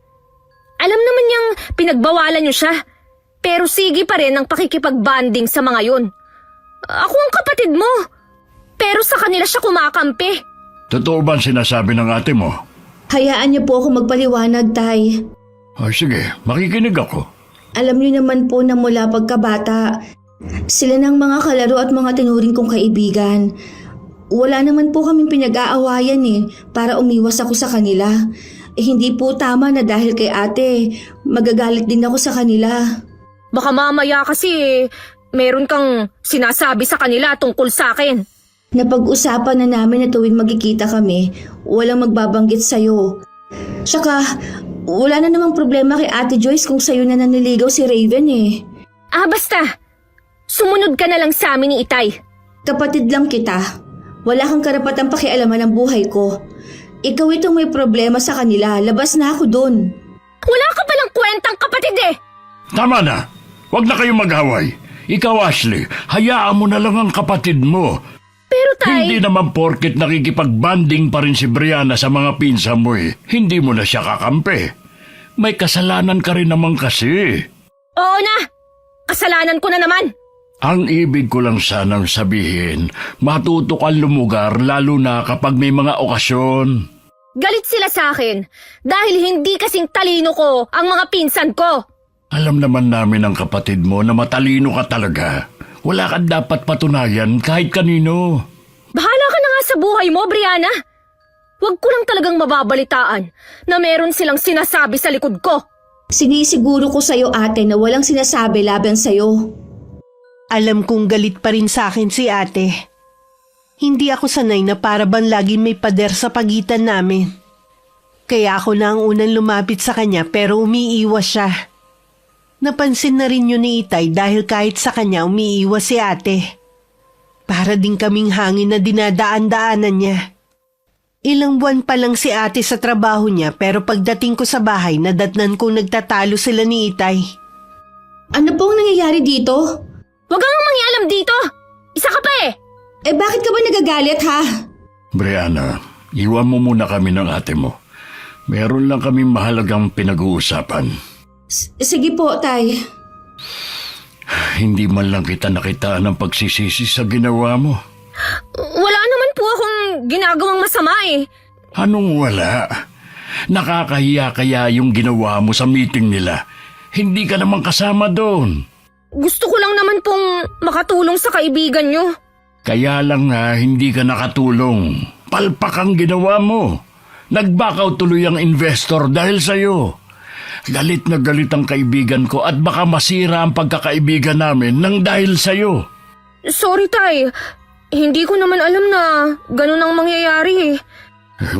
Alam naman niyang pinagbawalan niyo siya. Pero sige pa rin ang pakikipagbanding sa mga yun. Ako ang kapatid mo. Pero sa kanila siya kumakampi. Totoo ba ang sinasabi ng ate mo? Hayaan niyo po ako magpaliwanag, Tay. Ay sige, makikinig ako. Alam niyo naman po na mula pagkabata, sila ng mga kalaro at mga tinuring kong kaibigan. Wala naman po kaming pinag-aawayan para umiwas ako sa kanila. Hindi po tama na dahil kay ate, magagalit din ako sa kanila. Baka mamaya kasi meron kang sinasabi sa kanila tungkol sa akin. Napag-usapan na namin na tuwing magkikita kami, walang magbabanggit sa'yo. Tsaka, wala na namang problema kay Ate Joyce kung sa'yo na naniligaw si Raven eh. Basta. Sumunod ka na lang sa amin ni Itay. Kapatid lang kita. Wala kang karapatang pakialaman ng buhay ko. Ikaw itong may problema sa kanila. Labas na ako dun. Wala ka palang kwentang kapatid eh. Tama na! Huwag na kayong mag-away. Ikaw, Ashley, hayaan mo na lang ang kapatid mo. Pero Tay, Hindi naman porket nakikipagbanding pa rin si Brianna sa mga pinsa mo eh. Hindi mo na siya kakampi. May kasalanan ka rin naman kasi. oo na. Kasalanan ko na naman. Ang ibig ko lang sanang sabihin, matuto kang lumugar lalo na kapag may mga okasyon. Galit sila sa akin dahil hindi kasing talino ko ang mga pinsan ko. Alam naman namin ang kapatid mo na matalino ka talaga. Wala kang dapat patunayan kahit kanino. Bahala ka na nga sa buhay mo, Brianna. Huwag ko lang talagang mababalitaan na meron silang sinasabi sa likod ko. Sinisiguro ko sa'yo ate na walang sinasabi laban sa'yo. Alam kong galit pa rin sa akin si ate. Hindi ako sanay na para bang laging may pader sa pagitan namin. Kaya ako na ang unang lumapit sa kanya pero umiiwas siya. Napansin na rin yun ni Itay dahil kahit sa kanya umiiwas si ate. Para din kaming hangin na dinadaan-daanan niya. Ilang buwan pa lang si ate sa trabaho niya pero pagdating ko sa bahay nadatnan kong nagtatalo sila ni Itay. Ano pong nangyayari dito? Huwag kang mangialam dito. Isa ka pa eh. Eh bakit ka ba nagagalit ha? Brianna, iwan mo muna kami ng ate mo. Meron lang kaming mahalagang pinag-uusapan. Sige po, Tay. Hindi man lang kita nakitaan ng pagsisisi sa ginawa mo. Wala naman po akong ginagawang masama eh. Anong wala? Nakakahiya kaya yung ginawa mo sa meeting nila. Hindi ka naman kasama doon. Gusto ko lang naman pong makatulong sa kaibigan nyo. Kaya lang nga hindi ka nakatulong. Palpak ang ginawa mo. Nagbakaw tuloy ang investor dahil sa'yo. Galit na galit ang kaibigan ko at baka masira ang pagkakaibigan namin nang dahil sa'yo. Sorry, Tay. Hindi ko naman alam na ganun ang mangyayari eh.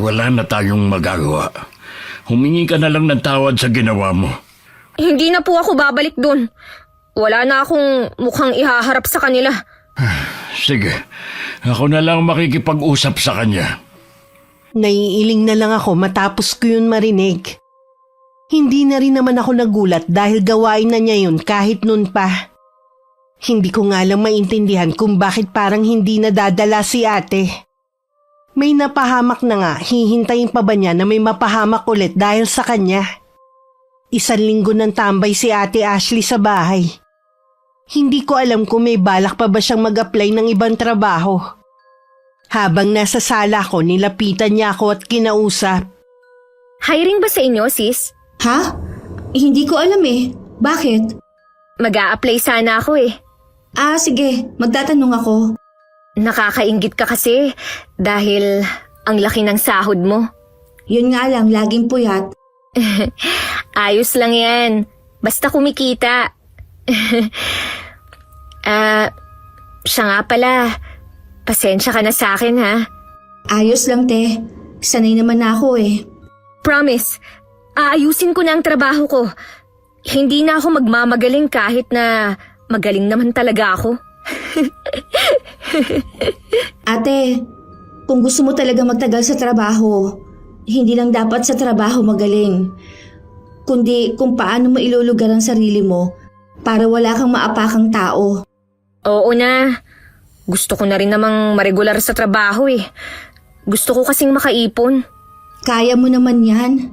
Wala na tayong magagawa. Humingi ka na lang ng tawad sa ginawa mo. Hindi na po ako babalik dun. Wala na akong mukhang ihaharap sa kanila. Sige, ako na lang makikipag-usap sa kanya. Naiiling na lang ako matapos ko yun marinig. Hindi na rin naman ako nagulat dahil gawain na niya yun kahit noon pa. Hindi ko nga lang maintindihan kung bakit parang hindi nadadala si ate. May napahamak na nga, hihintayin pa ba niya na may mapahamak ulit dahil sa kanya? 1 linggo nang tambay si Ate Ashley sa bahay. Hindi ko alam kung may balak pa ba siyang mag-apply ng ibang trabaho. Habang nasa sala ko, nilapitan niya ako at kinausap. Hiring ba sa inyo, sis? Ha? Hindi ko alam eh. Bakit? Mag-a-apply sana ako eh. Sige. Magtatanong ako. Nakakainggit ka kasi dahil Ang laki ng sahod mo. Yun nga lang, laging puyat. Ayos lang yan. Basta kumikita. Siya nga pala. Pasensya ka na sa akin, ha? Ayos lang, te. Sanay naman ako eh. Promise, aayusin ko na ang trabaho ko. Hindi na ako magmamagaling kahit na magaling naman talaga ako. Ate, kung gusto mo talaga magtagal sa trabaho, hindi lang dapat sa trabaho magaling, kundi kung paano mo ilulugar ang sarili mo para wala kang maapakang tao. Oo na. Gusto ko na rin namang maregular sa trabaho eh. Gusto ko kasing makaipon. Kaya mo naman yan.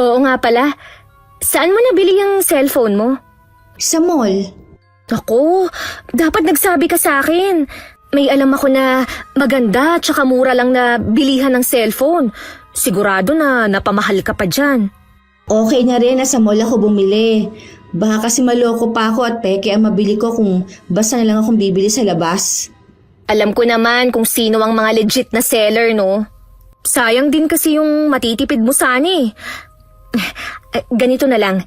Oo nga pala. Saan mo nabili yung cellphone mo? Sa mall. Ako, dapat nagsabi ka sa akin. May alam ako na maganda tsaka mura lang na bilihan ng cellphone. Sigurado na napamahal ka pa dyan. Okay na rin na sa mall ako bumili. Baka kasi maloko pa ako at peke ang mabili ko kung basta na lang akong bibili sa labas. Alam ko naman kung sino ang mga legit na seller, no? Sayang din kasi yung matitipid mo sana eh. Ganito na lang.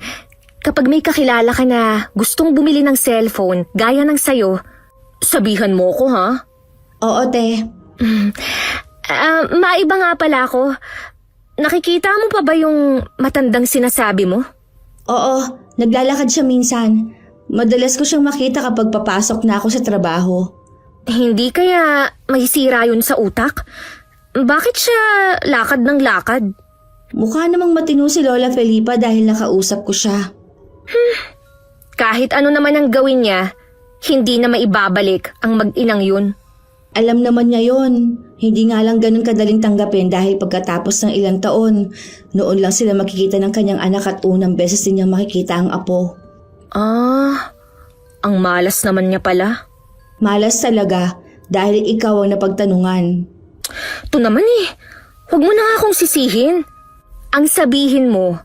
Kapag may kakilala ka na gustong bumili ng cellphone gaya ng sayo, sabihan mo ko, ha? Oo, te. Maiba nga pala ako. Nakikita mo pa ba yung matandang sinasabi mo? Oo, naglalakad siya minsan. Madalas ko siyang makita kapag papasok na ako sa trabaho. Hindi kaya may sira yun sa utak? Bakit siya lakad ng lakad? Mukha namang matino si Lola Felipa dahil nakausap ko siya. Kahit ano naman ang gawin niya, hindi na maibabalik ang mag-inang yun. Alam naman niya yon. Hindi nga lang ganun kadaling tanggapin dahil pagkatapos ng ilang taon, noon lang sila makikita ng kanyang anak at unang beses din niyang makikita ang apo. Ang malas naman niya pala. Malas talaga dahil ikaw ang napagtanungan. Ito naman eh, huwag mo na nga akong sisihin. Ang sabihin mo,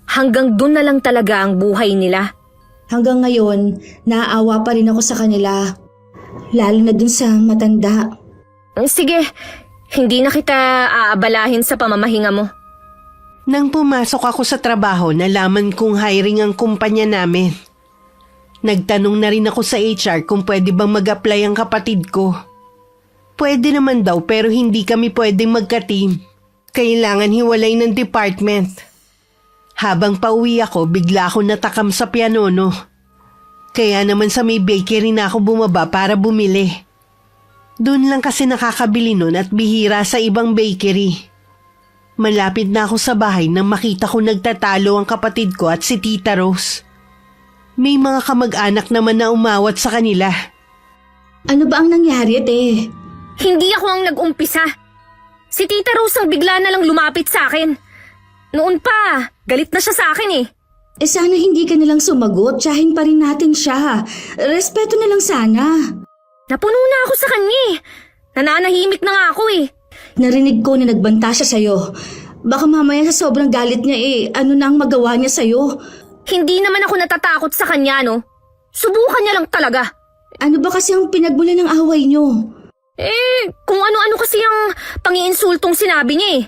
hanggang dun na lang talaga ang buhay nila. Hanggang ngayon, naaawa pa rin ako sa kanila. Lalo na dun sa matanda. Sige, hindi na kita aabalahin sa pamamahinga mo. Nang pumasok ako sa trabaho, nalaman kong hiring ang kumpanya namin. Nagtanong na rin ako sa HR kung pwede bang mag-apply ang kapatid ko. Pwede naman daw pero hindi kami pwedeng magka-team. Kailangan hiwalay ng department. Habang pauwi ako, bigla ako natakam sa pianono. Kaya naman sa may bakery na ako bumaba para bumili. Doon lang kasi nakakabili nun at bihira sa ibang bakery. Malapit na ako sa bahay nang makita ko nagtatalo ang kapatid ko at si Tita Rose. May mga kamag-anak naman na umawat sa kanila. Ano ba ang nangyari, te? Hindi ako ang nag-umpisa. Si Tita Rose ang bigla na lang lumapit sa akin. Noon pa, galit na siya sa akin eh. Sana hindi ka nalang sumagot. Tsahin pa rin natin siya. Respeto na lang sana. Napuno na ako sa kanya eh. Nananahimik na nga ako eh. Narinig ko na nagbanta siya sa'yo. Baka mamaya sa sobrang galit niya ano na ang magawa niya sa'yo. Hindi naman ako natatakot sa kanya, no? Subukan niya lang talaga. Ano ba kasi ang pinagmula ng away niyo? Kung ano-ano kasi ang pangiinsultong sinabi niya eh.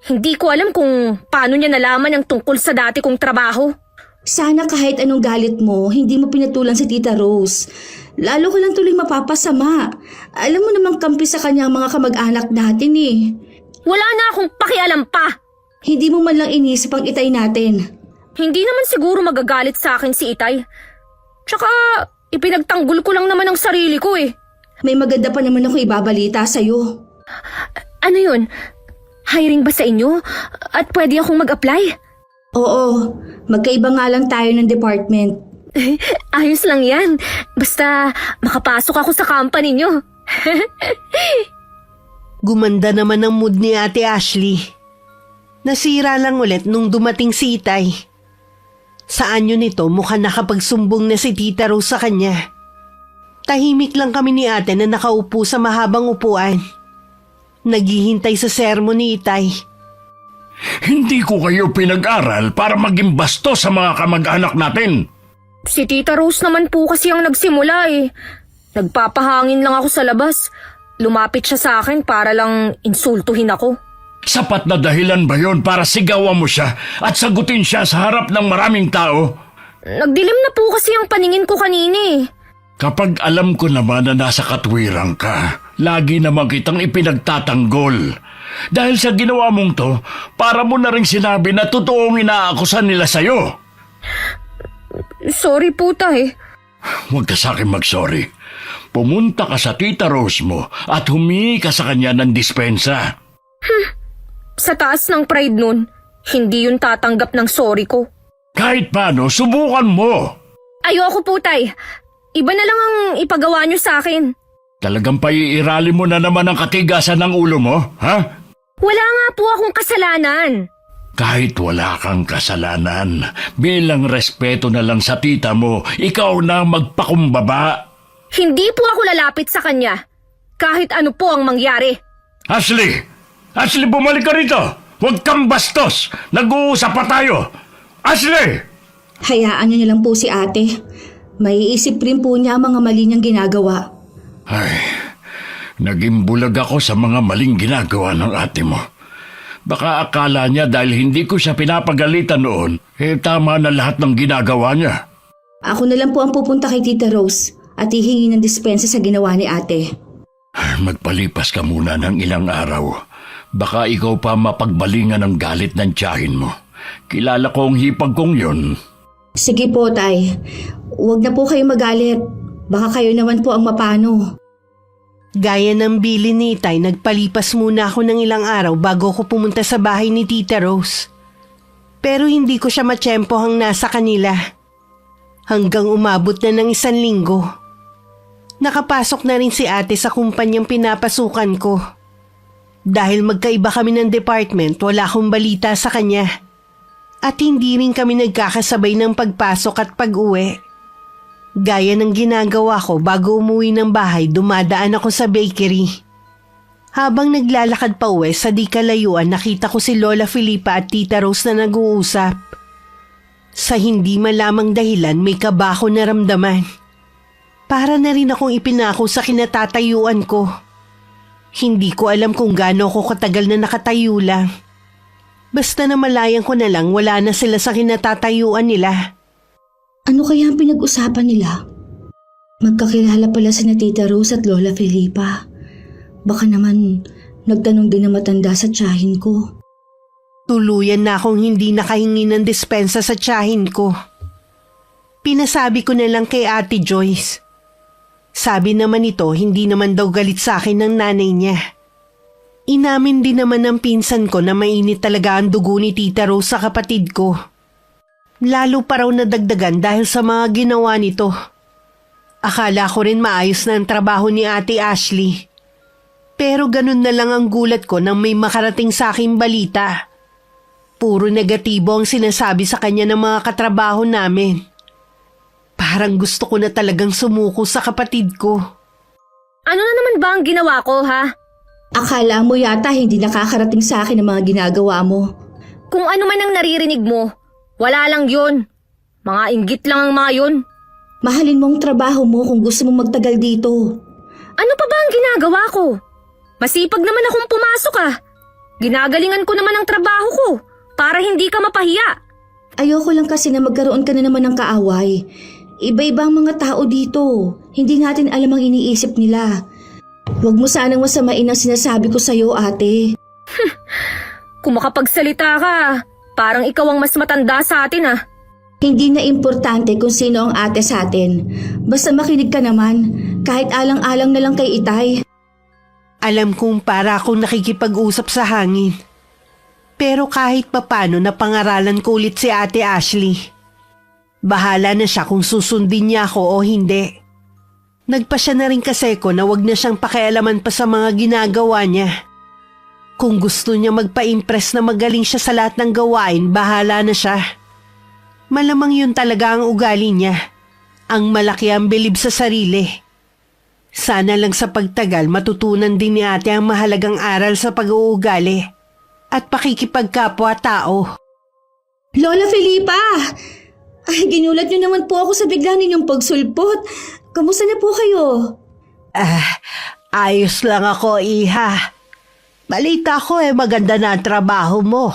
Hindi ko alam kung paano niya nalaman ang tungkol sa dati kong trabaho. Sana kahit anong galit mo, hindi mo pinatulan si Tita Rose. Lalo ko lang tuloy mapapasama. Alam mo namang kampi sa kanya ang mga kamag-anak natin eh. Wala na akong pakialam pa. Hindi mo man lang inisip ang itay natin. Hindi naman siguro magagalit sa akin si Itay. Tsaka, ipinagtanggol ko lang naman ang sarili ko eh. May maganda pa naman ako ibabalita sa'yo. Ano yun? Hiring ba sa inyo? At pwede akong mag-apply? Oo, magkaiba nga lang tayo ng department. Ayos lang yan. Basta makapasok ako sa company nyo. Gumanda naman ang mood ni Ate Ashley. Nasira lang ulit nung dumating si Itay. Sa anyo nito mukhang nakapagsumbong na si Tita Rose sa kanya. Tahimik lang kami ni ate na nakaupo sa mahabang upuan. Naghihintay sa sermon ni Itay. Hindi ko kayo pinag-aral para maging basto sa mga kamag-anak natin. Si Tita Rose naman po kasi ang nagsimula eh. Nagpapahangin lang ako sa labas. lumapit siya sa akin para lang insultuhin ako. Sapat na dahilan ba yon para sigawan mo siya at sagutin siya sa harap ng maraming tao? Nagdilim na po kasi ang paningin ko kanina eh. Kapag alam ko naman na nasa katwiran ka, lagi naman kitang ipinagtatanggol. Dahil sa ginawa mong to, para mo na rin sinabi na totoong inaakusan nila sa'yo. Sorry po, tay. Huwag ka sa akin mag-sorry. Pumunta ka sa Tita Rose mo at humingi ka sa kanya ng dispensa. Sa taas ng pride nun, hindi yun tatanggap ng sorry ko. Kahit paano, subukan mo. Ayoko po, tay. Iba na lang ang ipagawa niyo sa akin. Talagang paiirali mo na naman ang katigasan ng ulo mo, ha? Wala nga po akong kasalanan. Kahit wala kang kasalanan, bilang respeto na lang sa tita mo, ikaw na magpakumbaba. Hindi po ako lalapit sa kanya. Kahit ano po ang mangyari. Ashley! Ashley, bumalik ka rito! Huwag kang bastos! Nag-uusap pa tayo! Ashley! Hayaan niyo lang po si ate. Maiisip rin po niya ang mga mali niyang ginagawa. Ay, naging bulag ako sa mga maling ginagawa ng ate mo. Baka akala niya dahil hindi ko siya pinapagalitan noon, tama na lahat ng ginagawa niya. Ako na lang po ang pupunta kay Tita Rose at hihingi ng dispensa sa ginawa ni ate. Magpalipas ka muna ng ilang araw. Baka ikaw pa mapagbalingan ng galit ng tiyahin mo. Kilala ko ang hipag kong yun. Sige po, tay. Huwag na po kayo magalit. Baka kayo naman po ang mapano. Gaya ng bili ni Itay, nagpalipas muna ako ng ilang araw bago ko pumunta sa bahay ni Tita Rose. Pero hindi ko siya matsyempohang nasa kanila. Hanggang umabot na ng 1 linggo. Nakapasok na rin si ate sa kumpanyang pinapasukan ko. Dahil magkaiba kami ng department, wala akong balita sa kanya. At hindi rin kami nagkakasabay ng pagpasok at pag-uwi. Gaya ng ginagawa ko bago umuwi ng bahay, dumadaan ako sa bakery. Habang naglalakad pa uwi, sa di kalayuan nakita ko si Lola Felipa at Tita Rose na nag-uusap. Sa hindi malamang dahilan, may kaba ako naramdaman. Para na rin akong ipinako sa kinatatayuan ko. Hindi ko alam kung gaano ako katagal na nakatayo lang. Basta na malayan ko na lang wala na sila sa kinatatayuan nila. Ano kaya ang pinag-usapan nila? Magkakilala pala si Tita Rose at Lola Felipa. Baka naman nagtanong din na matanda sa tiyahin ko. Tuluyan na akong hindi nakahingi ng dispensa sa tiyahin ko. Pinasabi ko na lang kay Ate Joyce. Sabi naman ito, hindi naman daw galit sa akin ng nanay niya. Inamin din naman ng pinsan ko na mainit talaga ang dugo ni Tita Rose sa kapatid ko. Lalo pa raw nadagdagan dahil sa mga ginawa nito. Akala ko rin maayos na ang trabaho ni Ate Ashley. Pero ganun na lang ang gulat ko nang may makarating sa aking balita. Puro negatibo ang sinasabi sa kanya ng mga katrabaho namin. Parang gusto ko na talagang sumuko sa kapatid ko. Ano na naman ba ang ginawa ko, ha? Akala mo yata hindi nakakarating sa akin ang mga ginagawa mo. Kung ano man ang naririnig mo, wala lang yun. Mga inggit lang ang mga yun. Mahalin mo ang trabaho mo kung gusto mong magtagal dito. Ano pa ba ang ginagawa ko? Masipag naman akong pumasok ah. Ginagalingan ko naman ang trabaho ko para hindi ka mapahiya. Ayoko lang kasi na magkaroon ka na naman ng kaaway. Iba-iba ang mga tao dito. Hindi natin alam ang iniisip nila. Huwag mo sanang masamain ang sinasabi ko sa'yo, ate. Kung makapagsalita ka, parang ikaw ang mas matanda sa atin ah. Hindi na importante kung sino ang ate sa atin. Basta makinig ka naman, kahit alang-alang na lang kay Itay. Alam kong para akong nakikipag-usap sa hangin. Pero kahit papano napangaralan ko ulit si Ate Ashley. Bahala na siya kung susundin niya ako o hindi. Nagpasya na rin kasi ko na wag na siyang pakialaman pa sa mga ginagawa niya. Kung gusto niya magpa-impress na magaling siya sa lahat ng gawain, bahala na siya. Malamang yun talaga ang ugali niya. Ang malaki ang bilib sa sarili. Sana lang sa pagtagal matutunan din ni ate ang mahalagang aral sa pag-uugali at pakikipagkapwa-tao. Lola Felipa! Ay, ginulat niyo naman po ako sa bigla ninyong pagsulpot. Kamusta na po kayo? Ayos lang ako, Iha. Balita ko maganda na ang trabaho mo.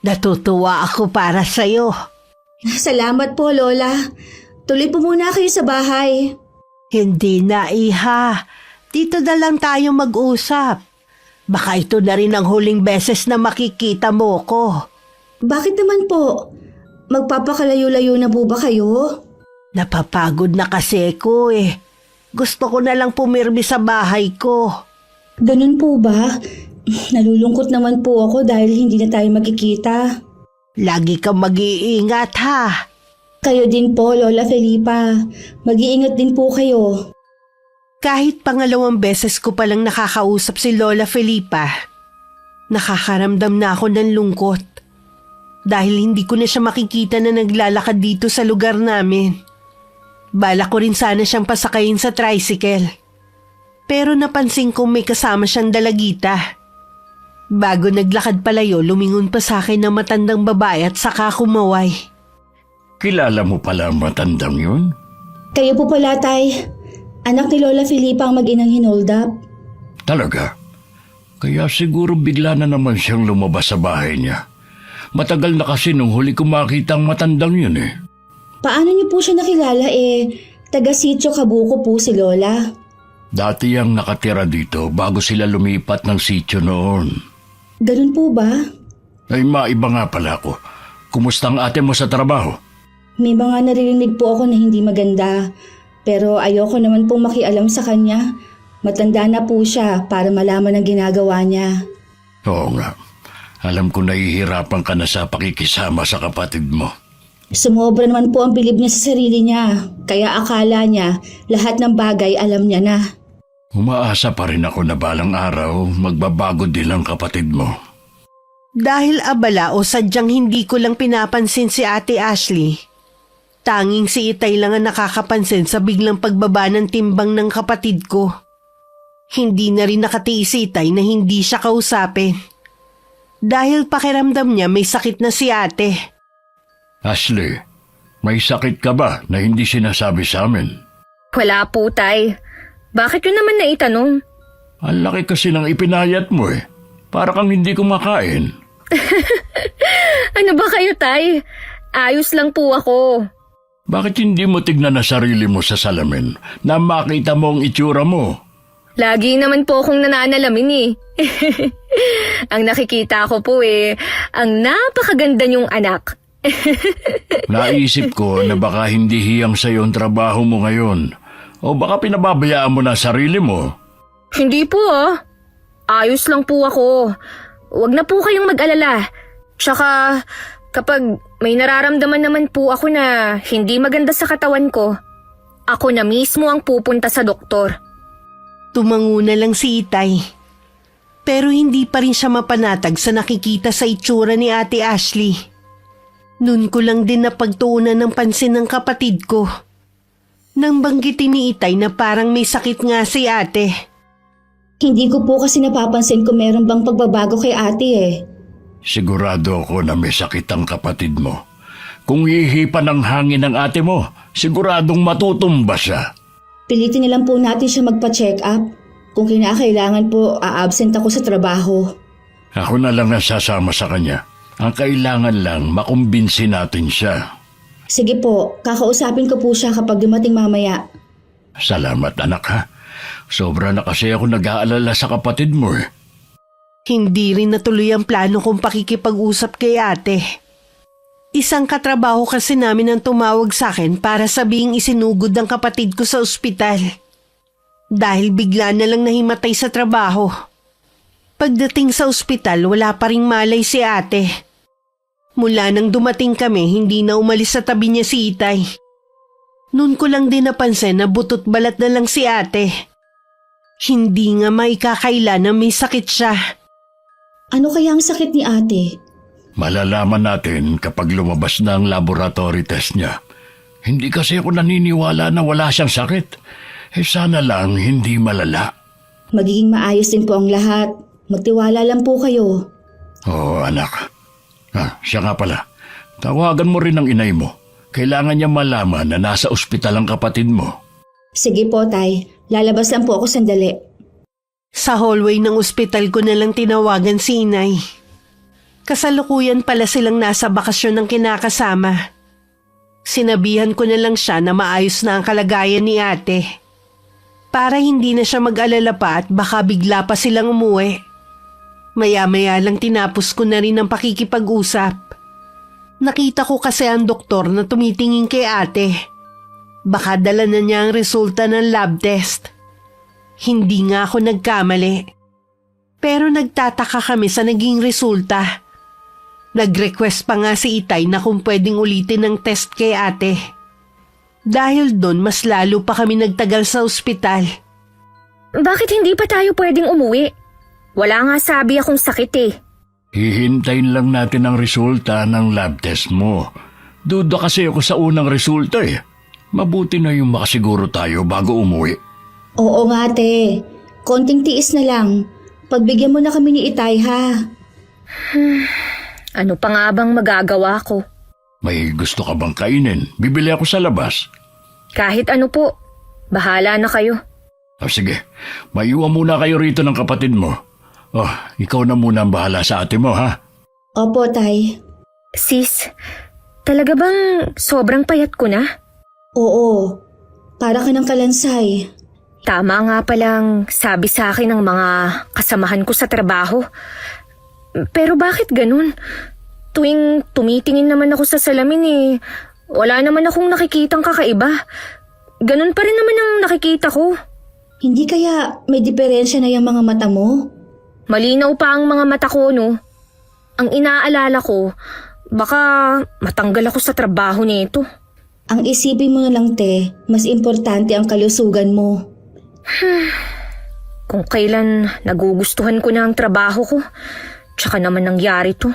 Natutuwa ako para sa'yo. Salamat po, Lola. Tuloy po muna kayo sa bahay. Hindi na, Iha. Dito na lang tayo mag-usap. Baka ito na rin ang huling beses na makikita mo ko. Bakit naman po? Magpapakalayo-layo na po ba kayo? Napapagod na kasi ko Gusto ko na lang pumirmi sa bahay ko. Ganun po ba? Nalulungkot naman po ako dahil hindi na tayo magkikita. Lagi kang mag-iingat ha. Kayo din po, Lola Felipa. Mag-iingat din po kayo. Kahit pangalawang beses ko palang nakakausap si Lola Felipa, nakakaramdam na ako ng lungkot. Dahil hindi ko na siya makikita na naglalakad dito sa lugar namin. Bala ko rin sana siyang pasakayin sa tricycle. Pero napansin kong may kasama siyang dalagita. Bago naglakad palayo, lumingon pa sa akin ng matandang babae at saka kumaway. Kilala mo pala ang matandang yun? Kayo po pala, Tay. Anak ni Lola Felipa ang mag-inang hinold up. Talaga? Kaya siguro bigla na naman siyang lumabas sa bahay niya. Matagal na kasi nung huli ko makita ang matandang yun Paano niyo po siya nakilala taga-sitio Kabuko po si Lola? Dati ang nakatira dito bago sila lumipat ng sitio noon. Ganun po ba? Ay maiba nga pala ako. Kumusta ang ate mo sa trabaho? May mga naririnig po ako na hindi maganda. Pero ayoko naman pong makialam sa kanya. Matanda na po siya para malaman ang ginagawa niya. Oo nga. Alam ko nahihirapan ka na sa pakikisama sa kapatid mo. Sumobra naman po ang bilib niya sa sarili niya. Kaya akala niya lahat ng bagay alam niya na. Umaasa pa rin ako na balang araw magbabago din ang kapatid mo. Dahil abala o sadyang hindi ko lang pinapansin si Ate Ashley, tanging si Itay lang ang nakakapansin sa biglang pagbaba ng timbang ng kapatid ko. Hindi na rin nakatiis si Itay na hindi siya kausapin. Dahil pakiramdam niya may sakit na si ate. Ashley, may sakit ka ba na hindi sinasabi sa amin? Wala po, Tay. Bakit yun naman naitanong? Ang laki kasi ng ipinayat mo Para kang hindi kumakain. Ano ba kayo, Tay? Ayos lang po ako. Bakit hindi mo tignan na sarili mo sa salamin na makita mo ang itsura mo? Lagi naman po akong nananalamin Ang nakikita ko po ang napakaganda niyong anak. Naisip ko na baka hindi hiyang sa'yo ang trabaho mo ngayon. O baka pinababayaan mo na sarili mo. Hindi po Ayos lang po ako. Huwag na po kayong mag-alala. Tsaka kapag may nararamdaman naman po ako na hindi maganda sa katawan ko, ako na mismo ang pupunta sa doktor. Tumango na lang si Itay. Pero hindi pa rin siya mapanatag sa nakikita sa itsura ni Ate Ashley. Noon ko lang din napagtuunan ng pansin ng kapatid ko. Nang banggitin ni Itay na parang may sakit nga si ate. Hindi ko po kasi napapansin kung meron bang pagbabago kay ate Sigurado ako na may sakit ang kapatid mo. Kung hihipan ng hangin ng ate mo, siguradong matutumba siya. Pilitin na lang po natin siya magpa-check up. Kung kinakailangan po, a-absent ako sa trabaho. Ako na lang ang sasama sa kanya. Ang kailangan lang makumbinsi natin siya. Sige po, kakausapin ko po siya kapag dumating mamaya. Salamat anak ha. Sobra na kasi ako nag-aalala sa kapatid mo Hindi rin natuloy ang plano kong pakikipag-usap kay ate. Isang katrabaho kasi namin ang tumawag sa akin para sabihing isinugod ang kapatid ko sa ospital. Dahil bigla na lang nahimatay sa trabaho. Pagdating sa ospital, wala pa ring malay si ate. Mula nang dumating kami, hindi na umalis sa tabi niya si Itay. Noon ko lang din napansin na butot balat na lang si ate. Hindi nga maikakaila na may sakit siya. Ano kaya ang sakit ni ate? Malalaman natin kapag lumabas na ang laboratory test niya. Hindi kasi ako naniniwala na wala siyang sakit. Sana lang hindi malala. Magiging maayos din po ang lahat. Magtiwala lang po kayo. Oo, anak. Siya nga pala. Tawagan mo rin ang inay mo. Kailangan niya malaman na nasa ospital ang kapatid mo. Sige po, Tay. Lalabas lang po ako sandali. Sa hallway ng ospital ko na lang tinawagan si inay. Kasalukuyan pala silang nasa bakasyon ng kinakasama. Sinabihan ko na lang siya na maayos na ang kalagayan ni ate. Para hindi na siya mag-alala pa at baka bigla pa silang umuwi. Maya-maya lang tinapos ko na rin ang pakikipag-usap. Nakita ko kasi ang doktor na tumitingin kay ate. Baka dala na niya ang resulta ng lab test. Hindi nga ako nagkamali. Pero nagtataka kami sa naging resulta. Nag-request pa nga si Itay na kung pwedeng ulitin ang test kay ate. Dahil doon mas lalo pa kami nagtagal sa ospital. Bakit hindi pa tayo pwedeng umuwi? Wala nga sabi akong sakit eh. Hihintayin lang natin ang resulta ng lab test mo. Duda kasi ako sa unang resulta eh. Mabuti na yung makasiguro tayo bago umuwi. Oo nga ate, konting tiis na lang. Pagbigyan mo na kami ni Itay ha. Ano pa nga bang magagawa ko? May gusto ka bang kainin? Bibili ako sa labas. Kahit ano po, bahala na kayo. Sige, maiwan muna kayo rito ng kapatid mo. Ikaw na muna ang bahala sa ate mo ha. Opo tay. Sis, talaga bang sobrang payat ko na? Oo, para ka ng kalansay. Tama nga palang sabi sa akin ng mga kasamahan ko sa trabaho. Pero bakit ganun? Tuwing tumitingin naman ako sa salamin wala naman akong nakikitang kakaiba. Ganun pa rin naman ang nakikita ko. Hindi kaya may diferensya na yung mga mata mo? Malinaw pa ang mga mata ko, no? Ang inaalala ko, baka matanggal ako sa trabaho nito. Ang isipin mo na lang te, mas importante ang kalusugan mo. Kung kailan nagugustuhan ko na ang trabaho ko, tsaka naman nangyari to.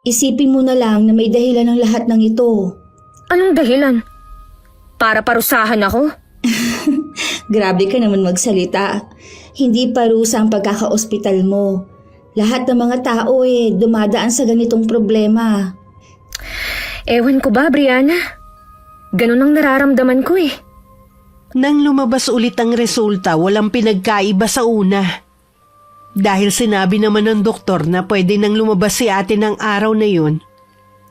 Isipin mo na lang na may dahilan ng lahat ng ito. Anong dahilan? Para parusahan ako? Grabe ka naman magsalita. Hindi parusa ang pagkaka-ospital mo. Lahat ng mga tao dumadaan sa ganitong problema. Ewan ko ba, Brianna? Ganun ang nararamdaman ko eh. Nang lumabas ulit ang resulta, walang pinagkaiba sa una. Dahil sinabi naman ng doktor na pwede nang lumabas si ate ng araw na yun,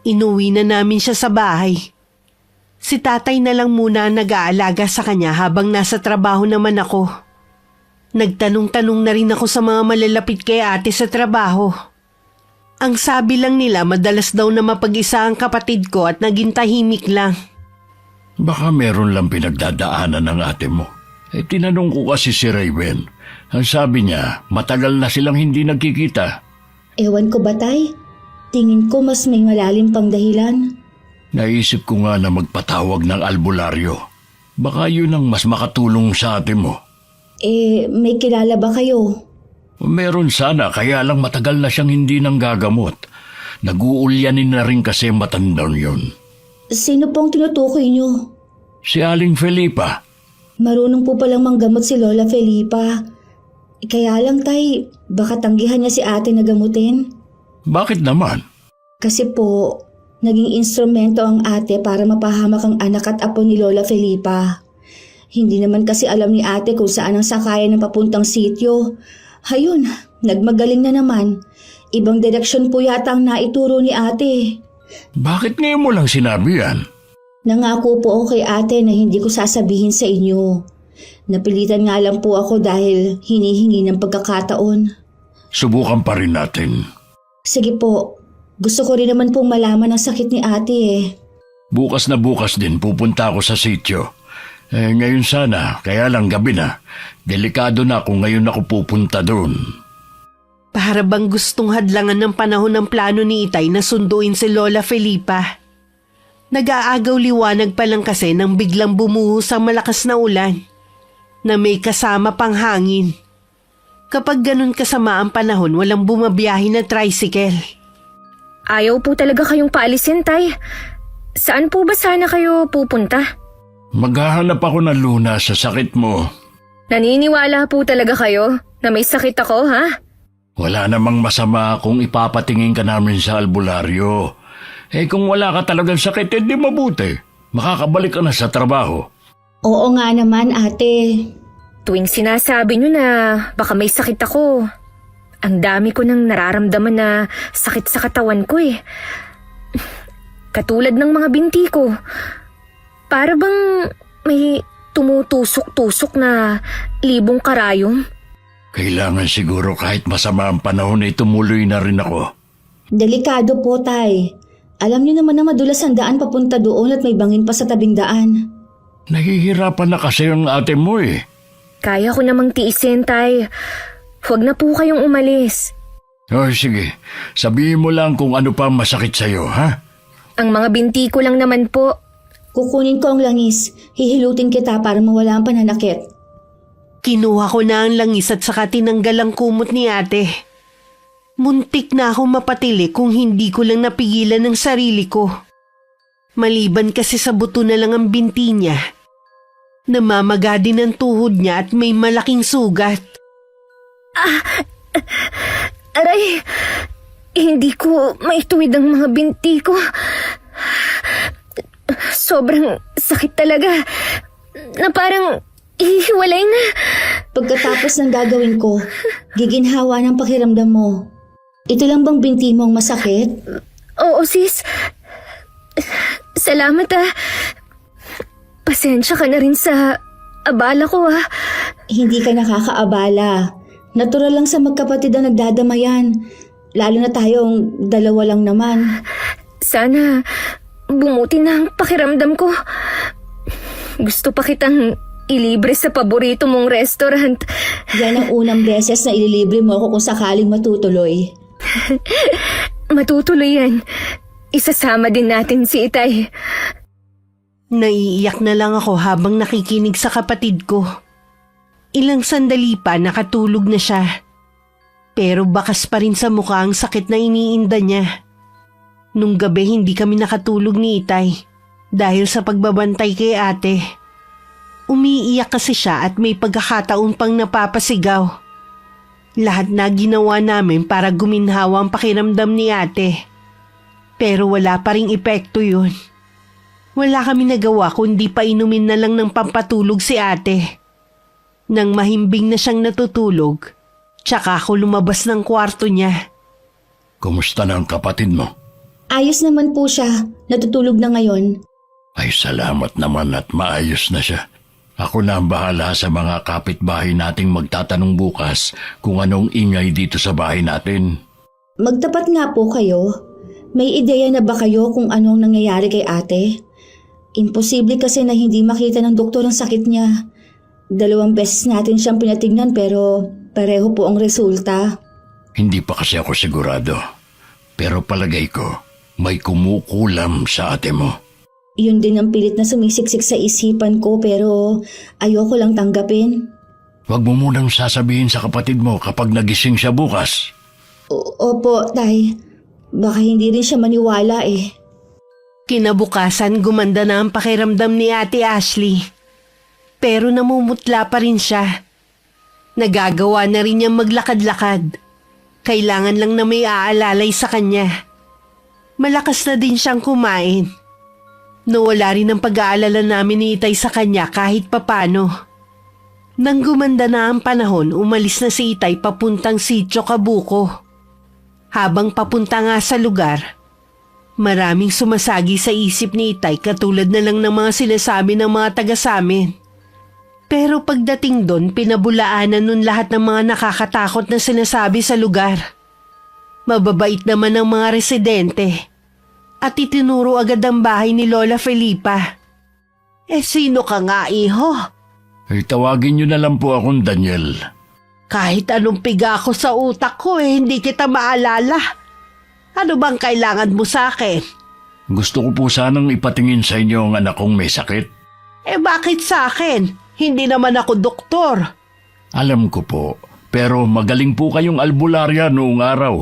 inuwi na namin siya sa bahay. Si tatay na lang muna ang nag-aalaga sa kanya habang nasa trabaho naman ako. Nagtanong-tanong na rin ako sa mga malalapit kay ate sa trabaho. Ang sabi lang nila madalas daw na mapag-isa ang kapatid ko at naging tahimik lang. Baka meron lang pinagdadaanan ng ate mo. Tinanong ko kasi si Raven. Ang sabi niya, matagal na silang hindi nagkikita. Ewan ko ba tay? Tingin ko mas may malalim pang dahilan. Naisip ko nga na magpatawag ng albularyo. Baka yun ang mas makatulong sa ate mo. May kilala ba kayo? Meron sana, kaya lang matagal na siyang hindi nang gagamot. Nag-uulyanin na rin kasi matandang yun. Sino pong tinutukoy niyo? Si Aling Felipa. Marunong po palang manggamot si Lola Felipa. Kaya lang tay, baka tanggihan niya si ate na gamutin. Bakit naman? Kasi po, naging instrumento ang ate para mapahamak ang anak at apo ni Lola Felipa. Hindi naman kasi alam ni ate kung saan ang sakayan ng papuntang sityo. Hayun, nagmagaling na naman. Ibang direksyon po yata ang naituro ni ate. Bakit ngayon mo lang sinabi yan? Nangako po ako kay ate na hindi ko sasabihin sa inyo. Napilitan nga lang po ako dahil hinihingi ng pagkakataon. Subukan pa rin natin. Sige po, gusto ko rin naman pong malaman ang sakit ni ate Bukas na bukas din pupunta ako sa sityo. Ngayon sana, kaya lang gabi na. Delikado na kung ngayon ako pupunta doon. Para bang gustong hadlangan ng panahon ng plano ni Itay na sunduin si Lola Felipa. Nag-aagaw liwanag pa lang kasi nang biglang bumuhos ang malakas na ulan na may kasama pang hangin. Kapag ganun kasama ang panahon, walang bumabiyahe na tricycle. Ayaw po talaga kayong paalisin, tay. Saan po ba sana kayo pupunta? Maghahanap ako ng lunas sa sakit mo. Naniniwala po talaga kayo na may sakit ako, ha? Wala namang masama kung ipapatingin ka namin sa albularyo. Kung wala ka talagang sakit, di mabuti. Makakabalik ka na sa trabaho. Oo nga naman ate. Tuwing sinasabi nyo na baka may sakit ako, ang dami ko nang nararamdaman na sakit sa katawan ko eh. Katulad ng mga binti ko. Para bang may tumutusok-tusok na libong karayom. Kailangan siguro kahit masama ang panahon ay tumuloy na rin ako. Delikado po, Tay. Alam niyo naman na madulas ang daan papunta doon at may bangin pa sa tabing daan. Nahihirapan na kasi ang ate mo eh. Kaya ko namang tiisin, Tay. Huwag na po kayong umalis. O sige, sabihin mo lang kung ano pa masakit sa'yo, ha? Ang mga binti ko lang naman po. Kukunin ko ang langis. Hihilutin kita para mawala ang pananakit. Kinuha ko na ang langis at saka tinanggal ang kumot ni ate. Muntik na ako mapatili kung hindi ko lang napigilan ng sarili ko. Maliban kasi sa buto na lang ang binti niya. Namamaga din ang tuhod niya at may malaking sugat. Aray, hindi ko maituwid ang mga binti ko. Sobrang sakit talaga. Na parang ihiwalay na. Pagkatapos ng gagawin ko, giginhawa ng pakiramdam mo. Ito lang bang binti mo ang masakit? Oo, sis. Salamat ah. Pasensya ka na rin sa abala ko ah. Hindi ka nakakaabala. Natural lang sa magkapatid ang nagdadamayan. Lalo na tayong dalawa lang naman. Sana bumuti na ang pakiramdam ko. Gusto pa kitang ilibre sa paborito mong restaurant. Yan ang unang beses na ililibre mo ako kung sakaling matutuloy. Matutuloy yan. Isasama din natin si Itay. Naiiyak na lang ako habang nakikinig sa kapatid ko. Ilang sandali pa nakatulog na siya. Pero bakas pa rin sa mukha ang sakit na iniinda niya. Nung gabi hindi kami nakatulog ni Itay dahil sa pagbabantay kay ate. Umiiyak kasi siya at may pagkakataon pang napapasigaw. Lahat na ginawa namin para guminhawa ang pakiramdam ni ate. Pero wala pa ring epekto yun. Wala kami nagawa kundi painumin na lang ng pampatulog si ate. Nang mahimbing na siyang natutulog, tsaka ako lumabas ng kwarto niya. Kumusta na ang kapatid mo? Ayos naman po siya. Natutulog na ngayon. Ay salamat naman at maayos na siya. Ako na ang bahala sa mga kapitbahay nating magtatanong bukas kung anong ingay dito sa bahay natin. Magtapat nga po kayo. May ideya na ba kayo kung anong nangyayari kay ate? Imposible kasi na hindi makita ng doktor ang sakit niya. 2 beses natin siyang pinatignan pero pareho po ang resulta. Hindi pa kasi ako sigurado. Pero palagay ko, may kumukulam sa ate mo. Yun din ang pilit na sumisiksik sa isipan ko pero ayoko lang tanggapin. Huwag mo munang sasabihin sa kapatid mo kapag nagising siya bukas. Opo, Tay. Baka hindi rin siya maniwala eh. Kinabukasan gumanda na ang pakiramdam ni Ate Ashley. Pero namumutla pa rin siya. Nagagawa na rin niyang maglakad-lakad. Kailangan lang na may aalalay sa kanya. Malakas na din siyang kumain. Nawala rin ang pag-aalala namin ni Itay sa kanya kahit papano. Nang gumanda na ang panahon, umalis na si Itay papuntang Sitio Kabuko. Habang papunta nga sa lugar, maraming sumasagi sa isip ni Itay katulad na lang ng mga sinasabi ng mga taga samin. Pero pagdating doon, pinabulaanan nun lahat ng mga nakakatakot na sinasabi sa lugar. Mababait naman ang mga residente. At itinuro agad ang bahay ni Lola Felipa. Sino ka nga, iho? Ay tawagin niyo na lang po akong Daniel. Kahit anong piga ko sa utak ko hindi kita maalala. Ano bang kailangan mo sa akin? Gusto ko po sanang ipatingin sa inyo ang anak kong may sakit. Bakit sa akin? Hindi naman ako doktor. Alam ko po, pero magaling po kayong albularya noong araw.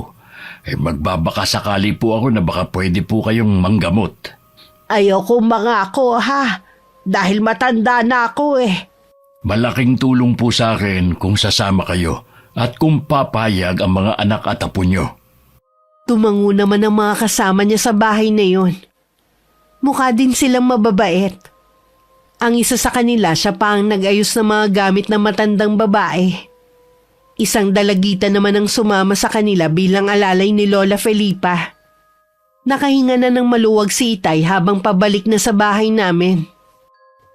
Magbabaka sakali po ako na baka pwede po kayong manggamot. Ayoko mangako ha, dahil matanda na ako Malaking tulong po sa akin kung sasama kayo at kung papayag ang mga anak at apo nyo. Tumango naman ang mga kasama niya sa bahay na yon. Mukha din silang mababait. Ang isa sa kanila, siya pa ang nag-ayos ng mga gamit ng matandang babae. Isang dalagita naman ang sumama sa kanila bilang alalay ni Lola Felipa. Nakahinga na ng maluwag si Itay habang pabalik na sa bahay namin.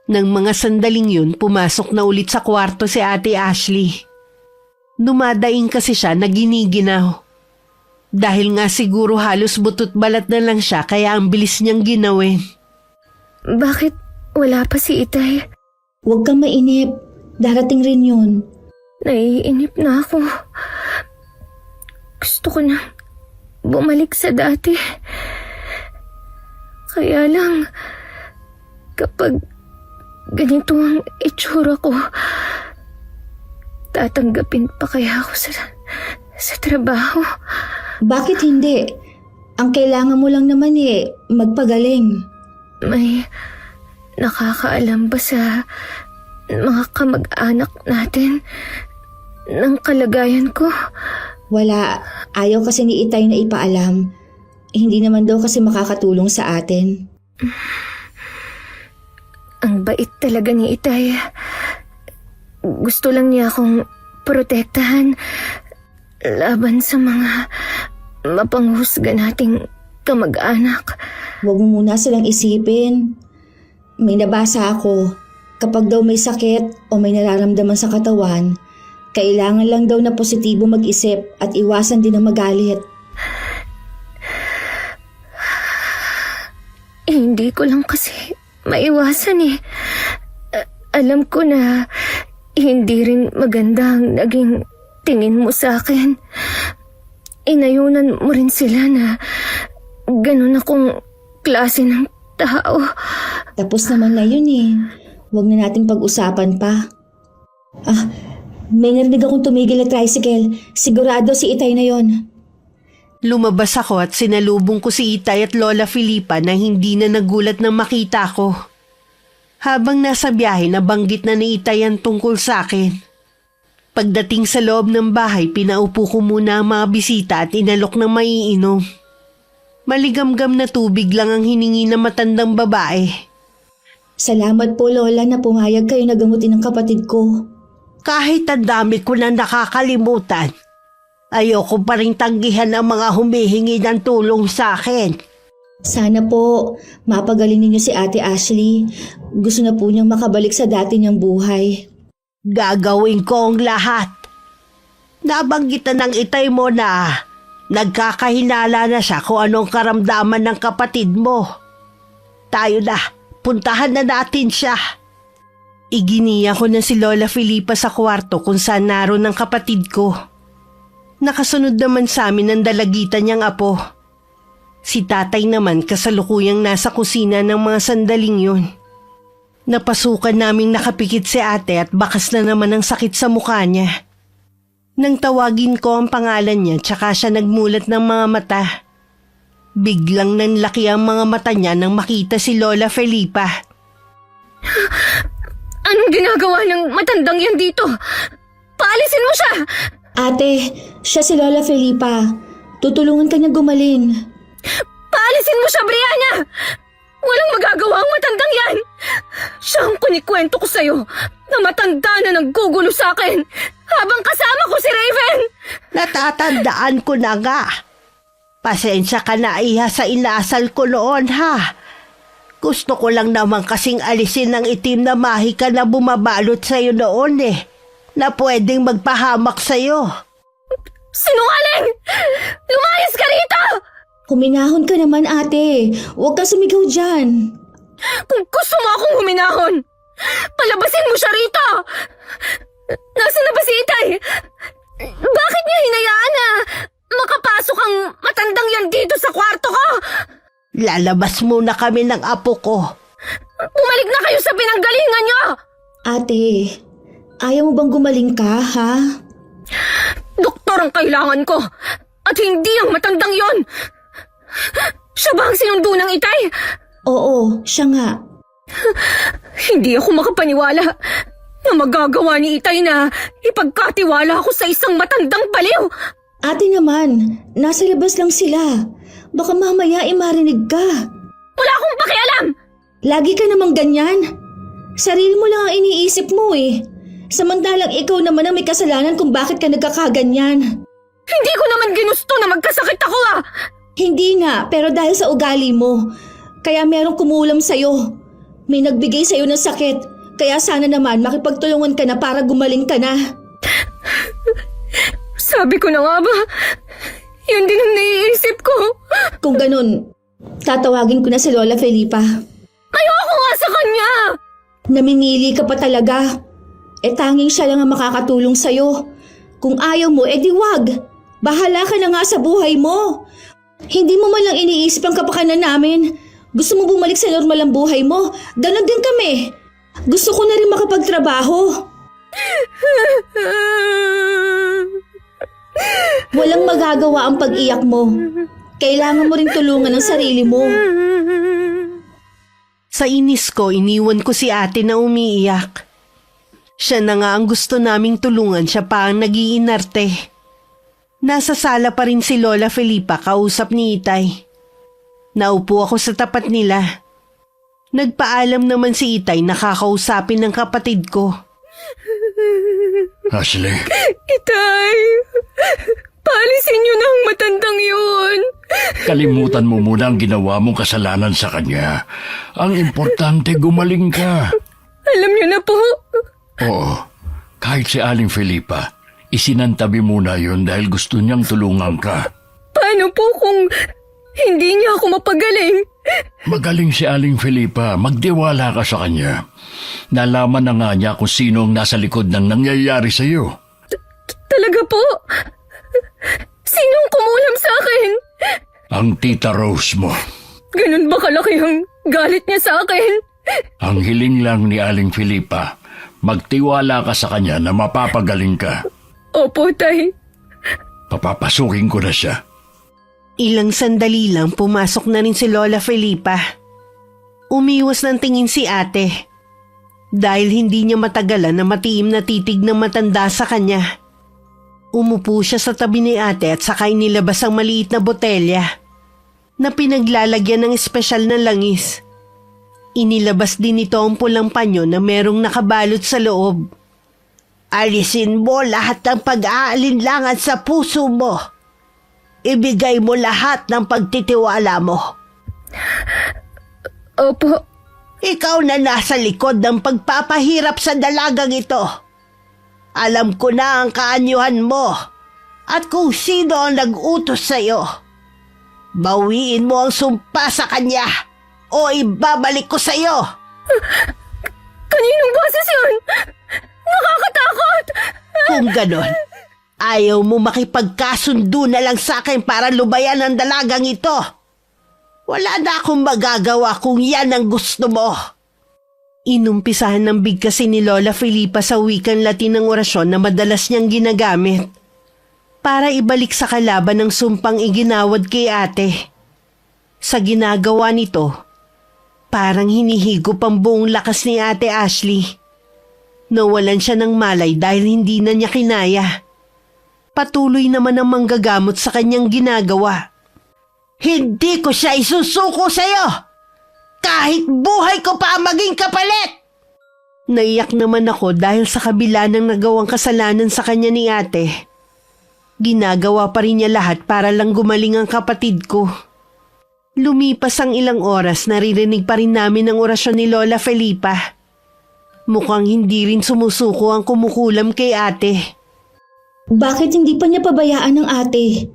Nang mga sandaling yun, pumasok na ulit sa kwarto si Ate Ashley. Dumadaing kasi siya na giniginaw. Dahil nga siguro halos butot balat na lang siya kaya ang bilis niyang ginawin. Bakit wala pa si Itay? Huwag kang mainip. Darating rin yun. Naiinip na ako. Gusto ko na bumalik sa dati. Kaya lang, kapag ganito ang itsura ko, tatanggapin pa kaya ako sa trabaho? Bakit hindi? Ang kailangan mo lang naman magpagaling. May nakakaalam ba sa mga kamag-anak natin ng kalagayan ko? Wala. Ayaw kasi ni Itay na ipaalam. Hindi naman daw kasi makakatulong sa atin. Ang bait talaga ni Itay. Gusto lang niya akong protektahan laban sa mga mapanghusga nating kamag-anak. Huwag mo muna silang isipin. May nabasa ako. Kapag daw may sakit o may nararamdaman sa katawan, kailangan lang daw na positibo mag-isip at iwasan din ang magalit. Hindi ko lang kasi maiwasan eh. Alam ko na hindi rin maganda ang naging tingin mo sa akin. Inayunan mo rin sila na ganun akong klase ng tao. Tapos naman na yun eh. Huwag na nating pag-usapan pa. May narinig akong tumigil na tricycle. Sigurado si Itay na yon. Lumabas ako at sinalubong ko si Itay at Lola Felipa na hindi na nagulat nang makita ko. Habang nasa biyahe, nabanggit na ni Itay ang tungkol sa akin. Pagdating sa loob ng bahay, pinaupo ko muna ang mga bisita at inalok ng maiinom. Maligamgam na tubig lang ang hiningi ng matandang babae. Salamat po Lola na pumayag kayo na gamutin ng kapatid ko. Kahit ang dami ko na nakakalimutan, ayoko pa rin tanggihan ang mga humihingi ng tulong sa akin. Sana po mapagaling ninyo si Ate Ashley. Gusto na po niyang makabalik sa dati niyang buhay. Gagawin ko ang lahat. Nabanggitan ng Itay mo na nagkakahinala na siya kung anong karamdaman ng kapatid mo. Tayo na, puntahan na natin siya. Iginiya ko na si Lola Felipa sa kwarto kung saan naroon ang kapatid ko. Nakasunod naman sa amin ang dalagitan niyang apo. Si tatay naman kasalukuyang nasa kusina ng mga sandaling yun. Napasukan naming nakapikit si ate at bakas na naman ang sakit sa mukha niya. Nang tawagin ko ang pangalan niya tsaka siya nagmulat ng mga mata. Biglang nanlaki ang mga mata niya nang makita si Lola Felipa. Anong ginagawa ng matandang yan dito? Paalisin mo siya! Ate, siya si Lola Felipa. Tutulungan ka niya gumaling. Paalisin mo siya, Brianna! Walang magagawa ang matandang yan! Siya ang kunikwento ko sa'yo na matanda na naggugulo sa akin habang kasama ko si Raven! Natatandaan ko na nga. Pasensya ka na iha sa inasal ko noon ha. Gusto ko lang naman kasing alisin ng itim na mahika na bumabalot sa'yo noon na pwedeng magpahamak sa'yo. Sinungaling! Lumayas ka rito! Huminahon ka naman ate. Huwag ka sumigaw dyan. Kung gusto mo akong huminahon, palabasin mo siya rito! Nasaan na ba si Itay? Bakit niya hinayaan na makapasok ang matandang yan dito sa kwarto ko? Lalabas muna kami ng apo ko. Bumalik na kayo sa pinanggalingan niyo! Ate, ayaw mo bang gumaling ka, ha? Doktor ang kailangan ko at hindi ang matandang yon. Siya ba ang sinundo ng Itay? Oo, siya nga. Hindi ako makapaniwala na magagawa ni Itay na ipagkatiwala ako sa isang matandang baliw. Ate naman, nasa labas lang sila. Baka mamaya marinig ka. Wala akong pakialam! Lagi ka namang ganyan. Sarili mo lang ang iniisip mo eh. Samantalang ikaw naman ang may kasalanan kung bakit ka nagkakaganyan. Hindi ko naman ginusto na magkasakit ako ah! Hindi nga, pero dahil sa ugali mo. Kaya merong kumulam sa'yo. May nagbigay sa'yo ng sakit. Kaya sana naman makipagtulungan ka na para gumaling ka na. Sabi ko na nga ba? Yun din ang naiisip ko. Kung ganun, tatawagin ko na si Lola Felipa. Ayoko nga sa kanya! Namimili ka pa talaga. Tanging siya lang ang makakatulong sa'yo. Kung ayaw mo, di wag. Bahala ka na nga sa buhay mo. Hindi mo man lang iniisip ang kapakanan namin. Gusto mo bumalik sa normal ang buhay mo. Ganon din kami. Gusto ko na rin makapagtrabaho. Walang magagawa ang pag-iyak mo. Kailangan mo rin tulungan ang sarili mo. Sa inis ko, iniwan ko si ate na umiiyak. Siya na nga ang gusto naming tulungan, siya pa ang nag-iinarte. Nasa sala pa rin si Lola Felipa kausap ni Itay. Naupo ako sa tapat nila. Nagpaalam naman si Itay na kakausapin ng kapatid ko. Ashley, Itay! Paalisin niyo na ang matandang yun! kalimutan mo muna ang ginawa mong kasalanan sa kanya. Ang importante, gumaling ka. Alam niyo na po. Oo, kahit si Aling Felipa, isinantabi muna yun dahil gusto niyang tulungan ka. Paano po kung hindi niya ako mapagaling? Magaling si Aling Felipa, magdiwala ka sa kanya. Nalaman na nga niya kung sino ang nasa likod ng nangyayari sa iyo. Talaga po? Sinong kumulam sa akin? Ang tita Rose mo. Ganun ba kalaki ang galit niya sa akin? Ang hiling lang ni Aling Felipa, magtiwala ka sa kanya na mapapagaling ka. Opo, Tay. Papapasukin ko na siya. Ilang sandali lang pumasok na rin si Lola Felipa. Umiwas ng tingin si ate. Dahil hindi niya matagalan na matiim na titig ng matanda sa kanya. Umupo siya sa tabi ni ate at sakay nilabas ang maliit na botelya na pinaglalagyan ng espesyal na langis. Inilabas din ito ang pulang panyo na merong nakabalot sa loob. Alisin mo lahat ng pag-aalinlangan sa puso mo. Ibigay mo lahat ng pagtitiwala mo. Opo. Ikaw na nasa likod ng pagpapahirap sa dalagang ito. Alam ko na ang kaanyuhan mo at kung sino ang nag-utos sa'yo. Bawiin mo ang sumpa sa kanya o ibabalik ko sa'yo. Kaninong boses yun? Nakakatakot! Kung ganon, ayaw mo makipagkasundo na lang sa akin para lubayan ang dalagang ito. Wala na akong magagawa kung yan ang gusto mo. Inumpisahan ng bigkasin ni Lola Felipa sa wikang Latin ng orasyon na madalas niyang ginagamit para ibalik sa kalaban ang sumpang iginawad kay ate. Sa ginagawa nito, parang hinihigop ang buong lakas ni Ate Ashley. Nawalan siya ng malay dahil hindi na niya kinaya. Patuloy naman ang manggagamot sa kanyang ginagawa. Hindi ko siya isusuko sa'yo! Kahit buhay ko pa ang maging kapalit! Naiyak naman ako dahil sa kabila ng nagawang kasalanan sa kanya ni ate. Ginagawa pa rin niya lahat para lang gumaling ang kapatid ko. Lumipas ang ilang oras, naririnig pa rin namin ang orasyon ni Lola Felipa. Mukhang hindi rin sumusuko ang kumukulam kay ate. Bakit hindi pa niya pabayaan ng ate?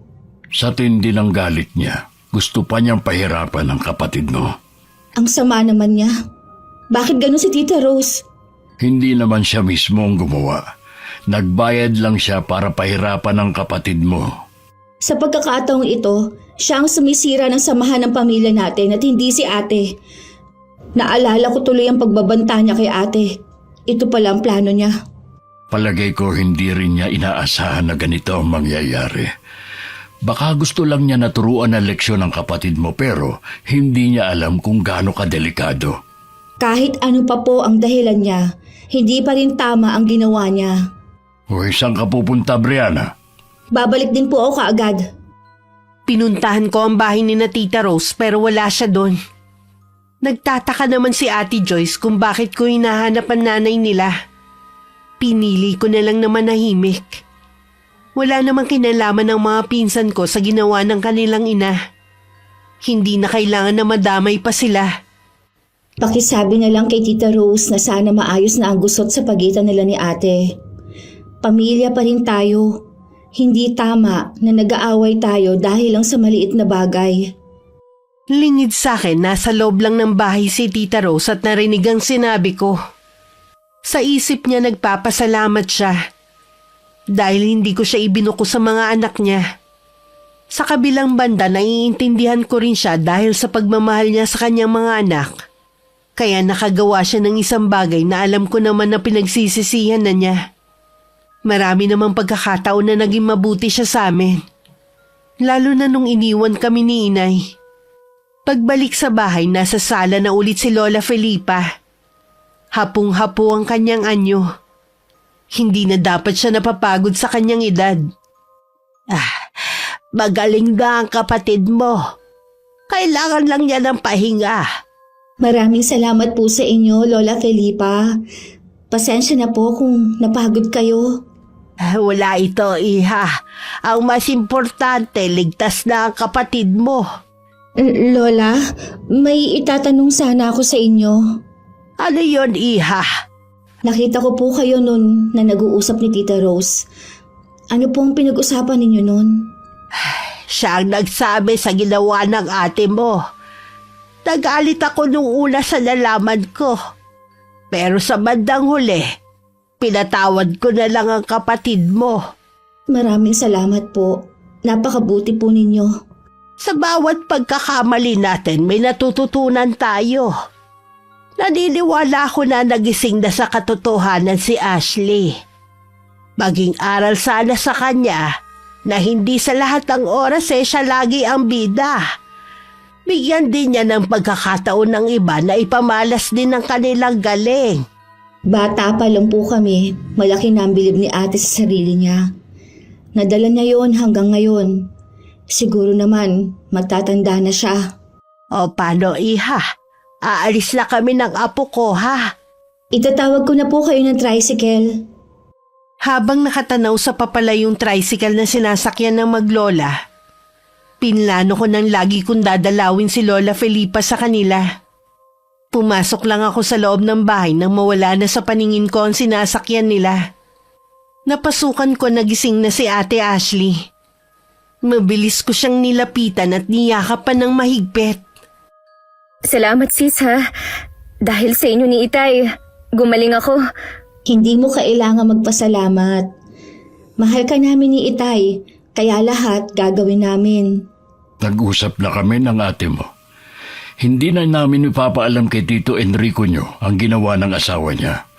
Sa tindi ng galit niya, gusto pa niyang pahirapan ang kapatid mo. Ang sama naman niya. Bakit ganun si Tita Rose? Hindi naman siya mismo ang gumawa. Nagbayad lang siya para pahirapan ang kapatid mo. Sa pagkakataong ito, siya ang sumisira ng samahan ng pamilya natin at hindi si ate. Naalala ko tuloy ang pagbabanta niya kay ate. Ito pala ang plano niya. Palagay ko hindi rin niya inaasahan na ganito ang mangyayari. Baka gusto lang niya naturuan ng leksyon ng kapatid mo pero hindi niya alam kung gaano kadelikado. Kahit ano pa po ang dahilan niya, hindi pa rin tama ang ginawa niya. Uy, saan ka pupunta, Brianna? Babalik din po ako kaagad. Pinuntahan ko ang bahay ni na Tita Rose pero wala siya doon. Nagtataka naman si Ate Joyce kung bakit ko hinahanap ang nanay nila. Pinili ko na lang na manahimik. Wala namang kinalaman ng mga pinsan ko sa ginawa ng kanilang ina. Hindi na kailangan na madamay pa sila. Pakisabi na lang kay Tita Rose na sana maayos na ang gusot sa pagitan nila ni ate. Pamilya pa rin tayo. Hindi tama na nag-aaway tayo dahil lang sa maliit na bagay. Lingid sa akin, nasa loob lang ng bahay si Tita Rose at narinig ang sinabi ko. Sa isip niya nagpapasalamat siya dahil hindi ko siya ibinuko sa mga anak niya. Sa kabilang banda, naiintindihan ko rin siya dahil sa pagmamahal niya sa kanyang mga anak. Kaya nakagawa siya ng isang bagay na alam ko naman na pinagsisisihan na niya. Marami namang pagkakataon na naging mabuti siya sa amin. Lalo na nung iniwan kami ni Inay. Pagbalik sa bahay, nasa sala na ulit si Lola Felipa. Hapong-hapo ang kanyang anyo. Hindi na dapat siya napapagod sa kanyang edad. Magaling na ang kapatid mo. Kailangan lang niya ng pahinga. Maraming salamat po sa inyo, Lola Felipa. Pasensya na po kung napagod kayo. Wala ito, iha. Ang mas importante, ligtas na ang kapatid mo. Lola, may itatanong sana ako sa inyo. Ano yon, iha? Nakita ko po kayo nun na nag-uusap ni Tita Rose. Ano pong pinag-usapan ninyo nun? Siya ang nagsabi sa ginawa ng ate mo. Nagalit ako nung una sa nalaman ko. Pero sa bandang huli, pinatawad ko na lang ang kapatid mo. Maraming salamat po. Napakabuti po ninyo. Sa bawat pagkakamali natin, may natututunan tayo. Naniniwala ako na nagising na sa katotohanan si Ashley. Maging aral sana sa kanya na hindi sa lahat ng oras siya lagi ang bida. Bigyan din niya ng pagkakataon ng iba na ipamalas din ang kanilang galing. Bata pa lang po kami, malaki na ang bilib ni ate sa sarili niya. Nadala niya yon hanggang ngayon. Siguro naman, magtatanda na siya. O paano, iha? Aalis na kami ng apo ko, ha? Itatawag ko na po kayo ng tricycle. Habang nakatanaw sa papalayong tricycle na sinasakyan ng maglola, pinlano ko nang lagi kong dadalawin si Lola Felipa sa kanila. Pumasok lang ako sa loob ng bahay nang mawala na sa paningin ko ang sinasakyan nila. Napasukan ko nagising na si Ate Ashley. Mabilis ko siyang nilapitan at niyakapan ng mahigpit. Salamat sis ha. Dahil sa inyo ni Itay, gumaling ako. Hindi mo kailangan magpasalamat. Mahal ka namin ni Itay, kaya lahat gagawin namin. Nag-usap na kami ng ate mo. Hindi na namin ipapaalam kay Tito Enrico nyo ang ginawa ng asawa niya.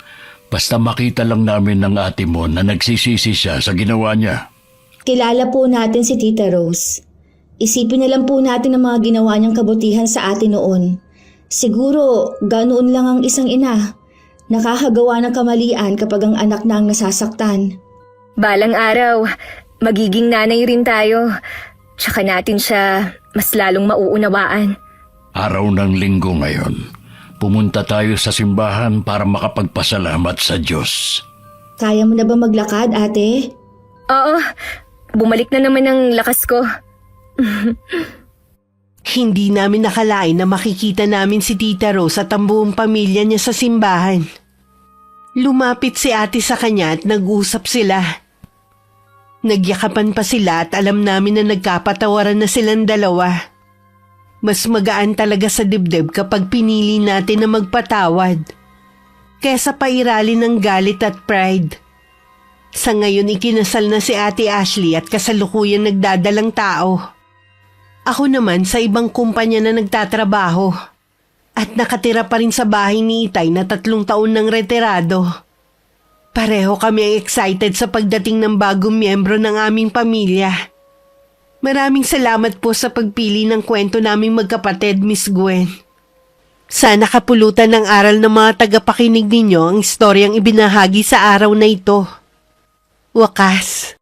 Basta makita lang namin ng ate mo na nagsisisi siya sa ginawa niya. Kilala po natin si Tita Rose. Isipin na lang po natin ang mga ginawa niyang kabutihan sa atin noon. Siguro, ganoon lang ang isang ina. Nakakagawa ng kamalian kapag ang anak na ang nasasaktan. Balang araw, magiging nanay rin tayo. Tsaka natin siya mas lalong mauunawaan. Araw ng linggo ngayon, pumunta tayo sa simbahan para makapagpasalamat sa Diyos. Kaya mo na ba maglakad, ate? Oo, bumalik na naman ang lakas ko. Hindi namin nakalain na makikita namin si Tita Rose at ang buong pamilya niya sa simbahan. Lumapit si ate sa kanya at nag-usap sila. Nagyakapan pa sila at alam namin na nagkapatawaran na silang dalawa. Mas magaan talaga sa dibdib kapag pinili natin na magpatawad, kesa pairalin ng galit at pride. Sa ngayon ikinasal na si Ate Ashley at kasalukuyan nagdadalang tao. Ako naman sa ibang kumpanya na nagtatrabaho at nakatira pa rin sa bahay ni Itay na 3 taon ng retirado. Pareho kami excited sa pagdating ng bagong miyembro ng aming pamilya. Maraming salamat po sa pagpili ng kwento naming magkapatid, Miss Gwen. Sana kapulutan ng aral ng mga tagapakinig ninyo ang istoryang ibinahagi sa araw na ito. Wakas,